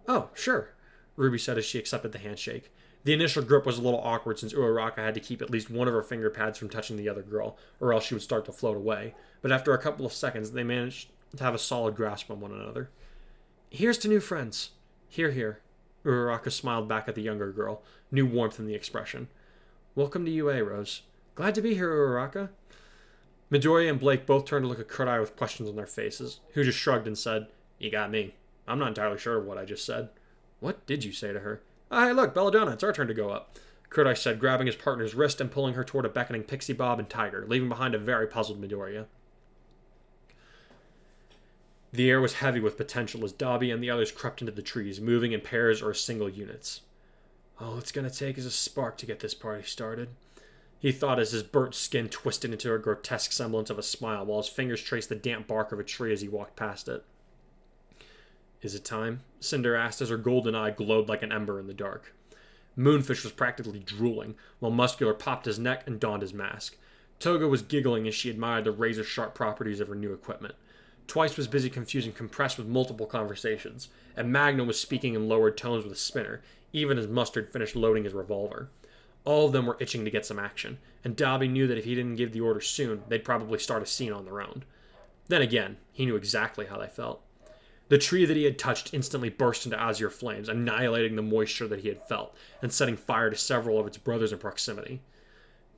Oh, sure, Ruby said as she accepted the handshake. The initial grip was a little awkward since Uraraka had to keep at least one of her finger pads from touching the other girl, or else she would start to float away. But after a couple of seconds, they managed to have a solid grasp on one another. Here's to new friends. Hear, hear. Uraraka smiled back at the younger girl, new warmth in the expression. Welcome to UA, Rose. Glad to be here, Uraraka. Midoriya and Blake both turned to look at Kurai with questions on their faces, who just shrugged and said, You got me. I'm not entirely sure of what I just said. What did you say to her? Hey, look, Belladonna, it's our turn to go up, Kurai said, grabbing his partner's wrist and pulling her toward a beckoning Pixie Bob and Tiger, leaving behind a very puzzled Midoriya. The air was heavy with potential as Dabi and the others crept into the trees, moving in pairs or single units. All it's going to take is a spark to get this party started, he thought as his burnt skin twisted into a grotesque semblance of a smile while his fingers traced the damp bark of a tree as he walked past it. Is it time? Cinder asked as her golden eye glowed like an ember in the dark. Moonfish was practically drooling, while Muscular popped his neck and donned his mask. Toga was giggling as she admired the razor-sharp properties of her new equipment. Twice was busy confusing compressed with multiple conversations, and Magnum was speaking in lowered tones with a spinner, even as Mustard finished loading his revolver. All of them were itching to get some action, and Dabi knew that if he didn't give the order soon, they'd probably start a scene on their own. Then again, he knew exactly how they felt. The tree that he had touched instantly burst into azure flames, annihilating the moisture that he had felt, and setting fire to several of its brothers in proximity.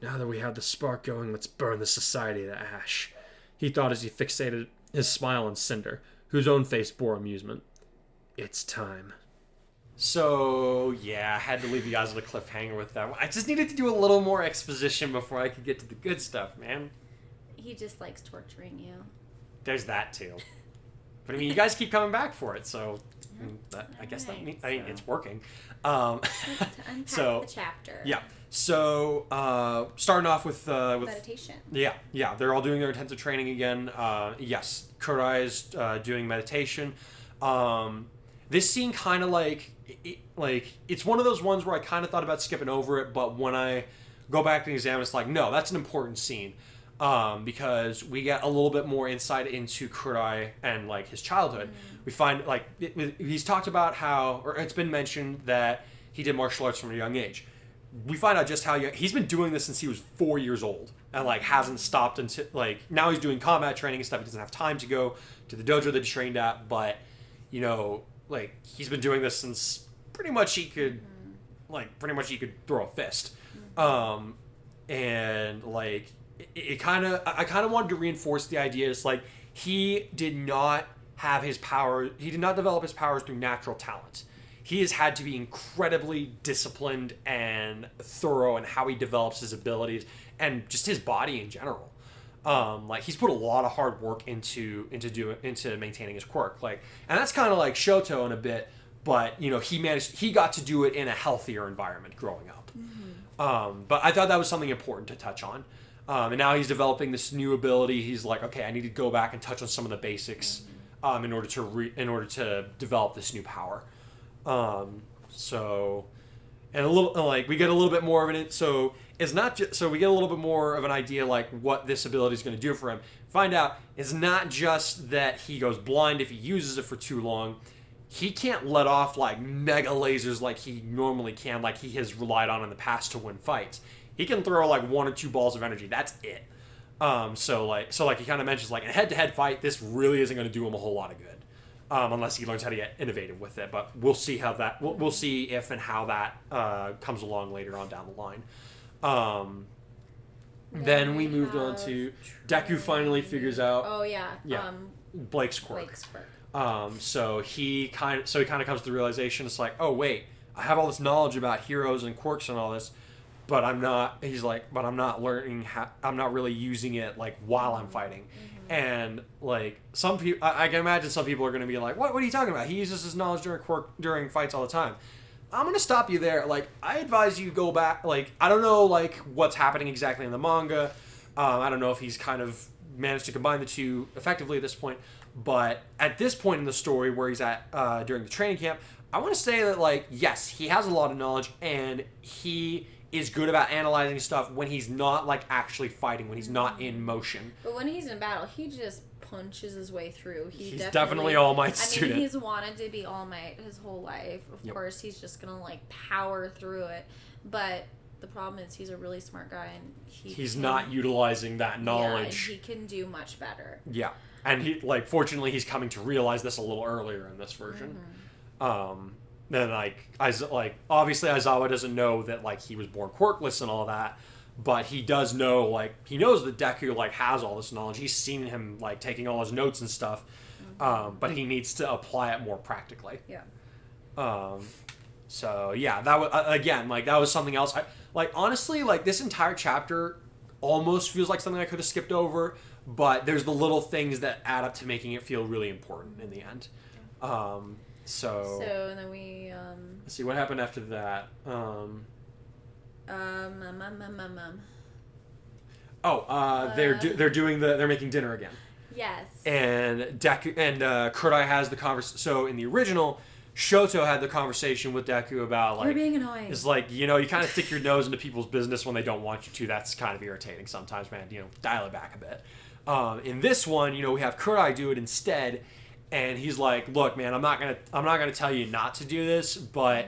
Now that we have the spark going, let's burn the society to ash, he thought as he fixated his smile on Cinder, whose own face bore amusement. It's time. So, yeah, I had to leave you guys with a cliffhanger with that one. I just needed to do a little more exposition before I could get to the good stuff, man. He just likes torturing you. There's that, too. But, I mean, you guys keep coming back for it, so I guess that means, it's working. To unpack the chapter. Yeah. So, starting off with meditation. Yeah, they're all doing their intensive training again. Yes, Kurai is doing meditation. This scene kind of it's one of those ones where I kind of thought about skipping over it, but when I go back and examine, it's like, no, that's an important scene. Because we get a little bit more insight into Kurai and like his childhood. We find he's talked about how, or it's been mentioned that he did martial arts from a young age. We find out just how young he's been doing this since he was 4 years old, and like hasn't stopped until now he's doing combat training and stuff. He doesn't have time to go to the dojo that he trained at, but he's been doing this since pretty much he could throw a fist. And like I kind of wanted to reinforce the idea. It's like he did not have his power. He did not develop his powers through natural talent. He has had to be incredibly disciplined and thorough in how he develops his abilities and just his body in general. He's put a lot of hard work into maintaining his quirk. And that's kind of like Shoto in a bit, but he got to do it in a healthier environment growing up. But I thought that was something important to touch on. And now he's developing this new ability. He's like, okay, I need to go back and touch on some of the basics in order to develop this new power. And a little we get a little bit more of it. So it's not just we get a little bit more of an idea like what this ability is going to do for him. Find out it's not just that he goes blind if he uses it for too long. He can't let off like mega lasers like he normally can, like he has relied on in the past to win fights. He can throw like 1 or 2 balls of energy. That's it. So he kind of mentions like in a head-to-head fight, this really isn't going to do him a whole lot of good, unless he learns how to get innovative with it. But we'll see how that. We'll see if and how that comes along later on down the line. Then we moved on to Deku finally figures out Oh yeah. Blake's quirk. Blake's quirk. So he kind of comes to the realization, it's like, oh wait, I have all this knowledge about heroes and quirks and all this, but I'm not. He's like, but I'm not learning. I'm not really using it like while I'm fighting. Mm-hmm. And like some people, I can imagine some people are going to be like, what are you talking about? He uses his knowledge during fights all the time. I'm going to stop you there. Like, I advise you go back. Like, I don't know like what's happening exactly in the manga. I don't know if he's kind of managed to combine the two effectively at this point. But at this point in the story where he's at during the training camp, I want to say that, like, yes, he has a lot of knowledge and he is good about analyzing stuff when he's not, like, actually fighting, when he's not in motion. But when he's in battle, he just punches his way through. He's definitely All Might's student. I mean, he's wanted to be All Might his whole life. Of course, he's just going to, like, power through it. But the problem is he's a really smart guy and he's not utilizing that knowledge. Yeah, and he can do much better. Yeah. And he, like, fortunately, he's coming to realize this a little earlier in this version. Mm-hmm. Then, obviously Aizawa doesn't know that, like, he was born quirkless and all that, but he does know, like, he knows that Deku, like, has all this knowledge. He's seen him, like, taking all his notes and stuff, but he needs to apply it more practically. Yeah. So, yeah, that was, again, like, that was something else. Honestly, like, this entire chapter almost feels like something I could have skipped over, but there's the little things that add up to making it feel really important in the end. So and then we let's see what happened after that. They're making dinner again. Yes. And Deku and Kurai has the conversation. So in the original, Shoto had the conversation with Deku about, like, you're being annoying. It's like, you know, you kind of stick your nose into people's business when they don't want you to. That's kind of irritating sometimes, man. You know, dial it back a bit. In this one, you know, we have Kurai do it instead. And he's like, look, man, I'm not gonna tell you not to do this, but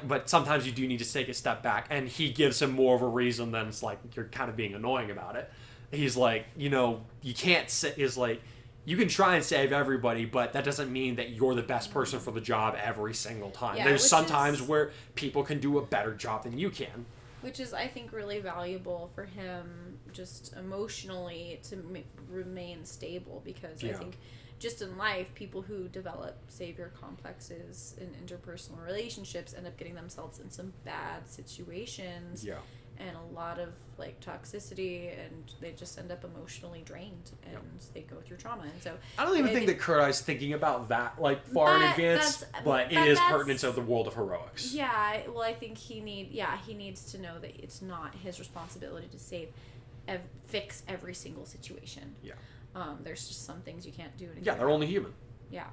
but sometimes you do need to take a step back. And he gives him more of a reason than it's like you're kind of being annoying about it. He's like, you know, you can't say, you can try and save everybody, but that doesn't mean that you're the best person for the job every single time. Yeah, there's sometimes where people can do a better job than you can. Which is, I think, really valuable for him just emotionally to remain stable, because I think just in life, people who develop savior complexes in interpersonal relationships end up getting themselves in some bad situations and a lot of, like, toxicity, and they just end up emotionally drained and they go through trauma. And so I don't even think that Kurai's thinking about that, like, far in advance, but it is pertinent to the world of heroics. Yeah, well, I think he needs to know that it's not his responsibility to fix every single situation. Yeah. There's just some things you can't do. They're only human. Yeah.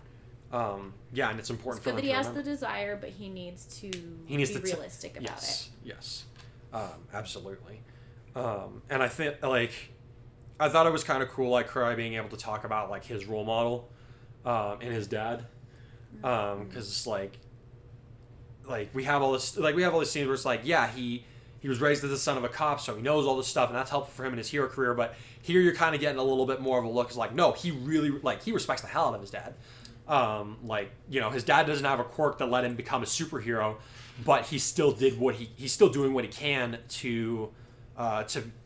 And it's important for him to remember. It's good that he has the desire, but he needs to be realistic about it. Yes. Absolutely. And I think, like, I thought it was kind of cool, like, Kurai being able to talk about, like, his role model and his dad. Because it's like we have all this scenes where it's like, yeah, he was raised as the son of a cop, so he knows all this stuff, and that's helpful for him in his hero career. But here you're kind of getting a little bit more of a look. It's like, no, he really, like, he respects the hell out of his dad. Like, you know, his dad doesn't have a quirk that let him become a superhero, but he still he's still doing what he can to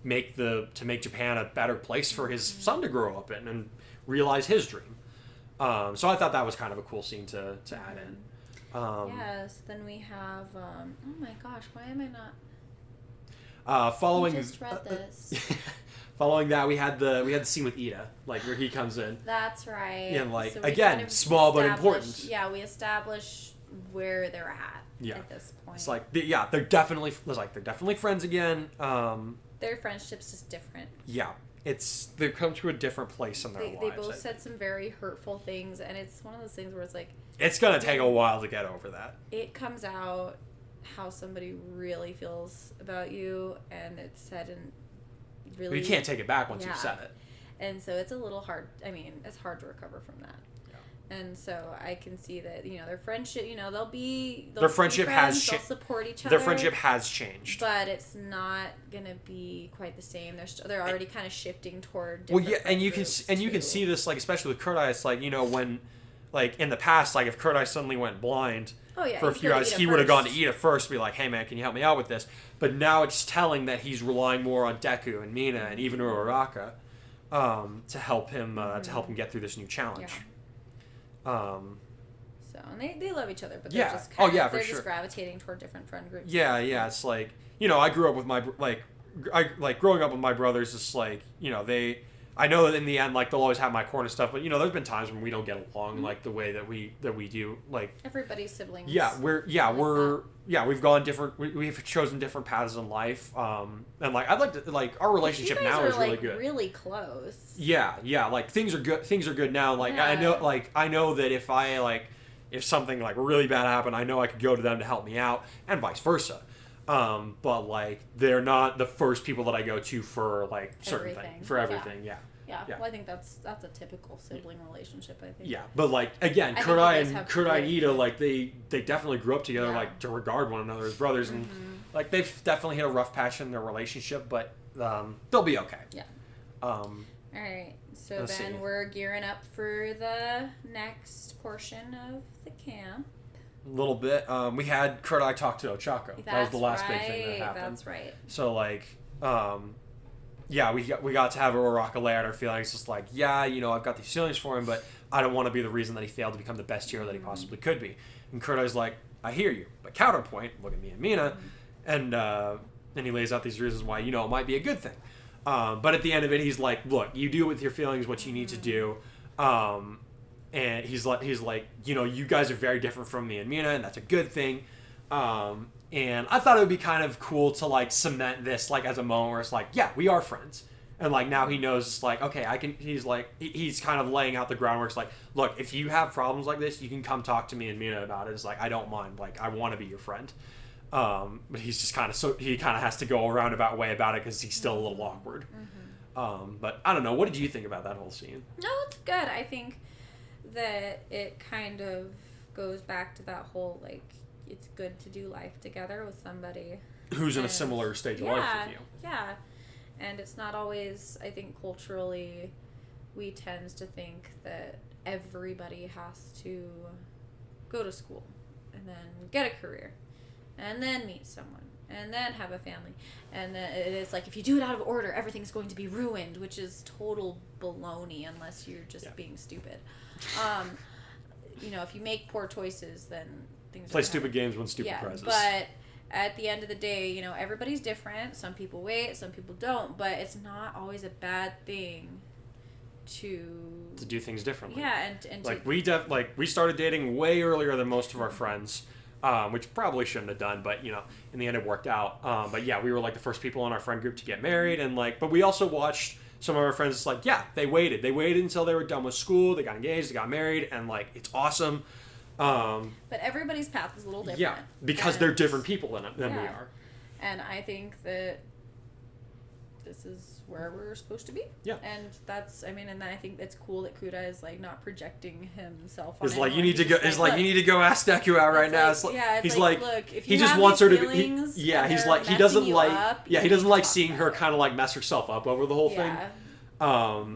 make Japan a better place for his son to grow up in and realize his dream. So I thought that was kind of a cool scene to add in. Yes. Then we have. Oh my gosh! Why am I not? Following. I just read this. Following that, we had the scene with Ida, like, where he comes in. That's right. And, like, so again, kind of small but important. Yeah, we establish where they're at this point. It's like, they're definitely friends again. Their friendship's just different. Yeah, they've come to a different place in their lives. They both said some very hurtful things, and it's one of those things where it's like, it's gonna take a while to get over that. It comes out how somebody really feels about you, and it's said in really... You can't take it back once you've said it. And so it's a little hard. I mean, it's hard to recover from that. Yeah. And so I can see that, you know, their friendship, you know, their friendship has changed. They'll support each other. Their friendship has changed. But it's not going to be quite the same. They're already kind of shifting toward different and you can see this, like, especially with Kurai. It's like, you know, when, like, in the past, like, if Kurai suddenly went blind, Oh, yeah, for a he's few gonna guys, eat it he would have gone to first. Ida first, be like, hey man, can you help me out with this? But now it's telling that he's relying more on Deku and Mina and even Uraraka to help him get through this new challenge. So, and they love each other, but Yeah. they're just Oh, yeah, for they're sure. just gravitating toward different friend groups. Yeah, yeah. It's like, you know, I grew up with growing up with my brothers. It's like, you know, I know that in the end, like, they'll always have my corner stuff, but you know, there's been times when we don't get along like the way that we do. Like, everybody's siblings. We've gone different. We've chosen different paths in life. And like, I'd like to, like, our relationship You guys now are, is really like, good. really close. Yeah, yeah. Like, things are good. Things are good now. Like, I know that if something like really bad happened, I know I could go to them to help me out, and vice versa. But like, they're not the first people that I go to for like certain things, for everything. Yeah. Yeah. Well, I think that's a typical sibling relationship, I think. Yeah, but like, again, I think you guys Kurai have and great- Ida, like, they definitely grew up together, Yeah. like, to regard one another as brothers, and like, they've definitely hit a rough patch in their relationship, but they'll be okay. Yeah. All right. So Let's then see. we're gearing up for the next portion of the camp. A little bit. We had Kurai talk to Ochako. That was the last big thing that happened. That's right. So like, yeah, we got to have Uraraka lay out her feelings. Just like, yeah, you know, I've got these feelings for him, but I don't want to be the reason that he failed to become the best hero that he possibly could be. And Kurai's like, I hear you, but counterpoint, look at me and Mina, and he lays out these reasons why, you know, it might be a good thing. But at the end of it, he's like, look, you do with your feelings what you need to do. And he's like, you know, you guys are very different from me and Mina, and that's a good thing. And I thought it would be kind of cool to like cement this like as a moment where it's like, yeah, we are friends. And like now he knows it's like, okay, I can. He's like, he's kind of laying out the groundwork. It's like, look, if you have problems like this, you can come talk to me and Mina about it. It's like, I don't mind. Like, I want to be your friend. But he's just kind of he kind of has to go a roundabout way about it because he's still a little awkward. But I don't know. What did you think about that whole scene? No, it's good. I think that it kind of goes back to that whole like, it's good to do life together with somebody Who's in a similar stage of life with you. Yeah. And it's not always, I think culturally, we tend to think that everybody has to go to school and then get a career and then meet someone and then have a family. And then it's like, if you do it out of order, everything's going to be ruined, which is total baloney unless you're just being stupid. You know, if you make poor choices, then things Play stupid games, win stupid prizes. But at the end of the day, you know, everybody's different. Some people wait, some people don't. But it's not always a bad thing to do things differently. Yeah, and like we started dating way earlier than most of our friends, which probably shouldn't have done. But you know, in the end, it worked out. But yeah, we were like the first people in our friend group to get married, and like, but we also watched some of our friends. It's like, yeah, they waited until they were done with school. They got engaged, they got married, and like, it's awesome. But everybody's path is a little different. Yeah, because they're different people than we are. And I think that this is where we're supposed to be. Yeah. And that's, I mean, and I think it's cool that Kuda is like not projecting himself on It's like, you anyone. need to go. It's like, you need to go ask Deku out right now. It's like, yeah, he's like, look, if he you just have wants these her to be. feelings and He's they're like, he doesn't messing you like. up, Yeah, you he doesn't need like to talk seeing her about it. kind of like mess herself up over the whole thing.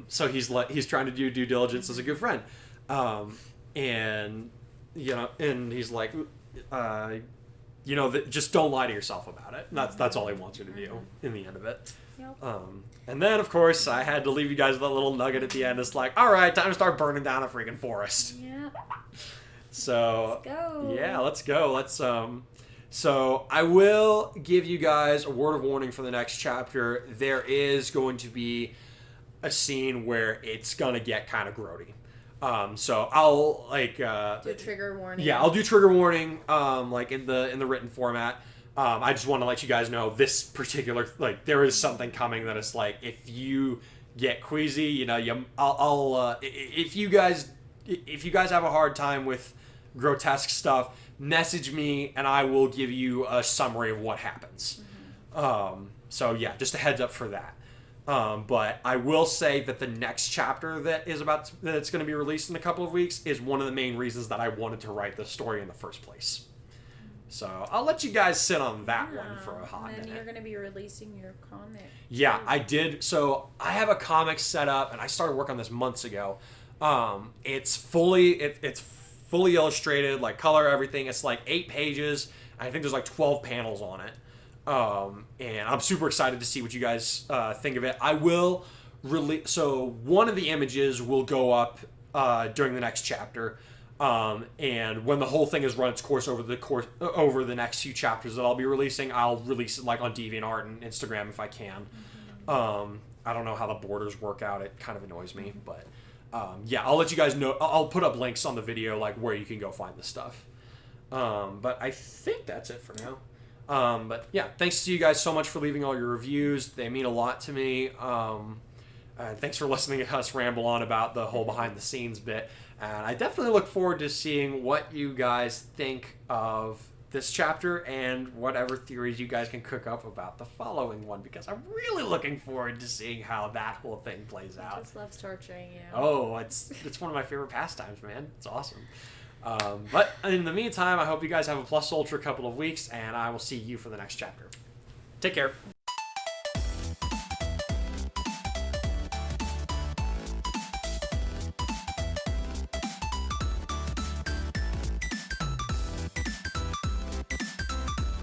So he's trying to do due diligence as a good friend, and you know, and he's like, you know, just don't lie to yourself about it. That's all he wants her to do in the end of it. Yep. And then of course I had to leave you guys with that little nugget at the end. It's like, all right, time to start burning down a freaking forest. Yeah. So Let's go. Yeah, let's go. Let's So I will give you guys a word of warning for the next chapter. There is going to be a scene where it's gonna get kind of grody. So I'll like Do trigger warning. Yeah, I'll do trigger warning. Like in the written format. I just want to let you guys know this particular like there is something coming that is like if you get queasy, you know, if you guys have a hard time with grotesque stuff, message me and I will give you a summary of what happens. So yeah, just a heads up for that. But I will say that the next chapter that's going to be released in a couple of weeks is one of the main reasons that I wanted to write this story in the first place. So I'll let you guys sit on that one for a hot minute. And you're going to be releasing your comic. Yeah, I did. So I have a comic set up, and I started work on this months ago. It's fully illustrated, like color, everything. It's like 8 pages. I think there's like 12 panels on it. And I'm super excited to see what you guys think of it. I will so one of the images will go up during the next chapter. And when the whole thing has run its course over the next few chapters that I'll be releasing, I'll release it like on DeviantArt and Instagram if I can. I don't know how the borders work out. It kind of annoys me, but yeah, I'll let you guys know. I'll put up links on the video like where you can go find this stuff. But I think that's it for now. But yeah, thanks to you guys so much for leaving all your reviews. They mean a lot to me. Thanks for listening to us ramble on about the whole behind the scenes bit. And I definitely look forward to seeing what you guys think of this chapter and whatever theories you guys can cook up about the following one, because I'm really looking forward to seeing how that whole thing plays out. He just loves torturing you. Oh, it's one of my favorite pastimes, man. It's awesome. But in the meantime, I hope you guys have a plus ultra couple of weeks, and I will see you for the next chapter. Take care.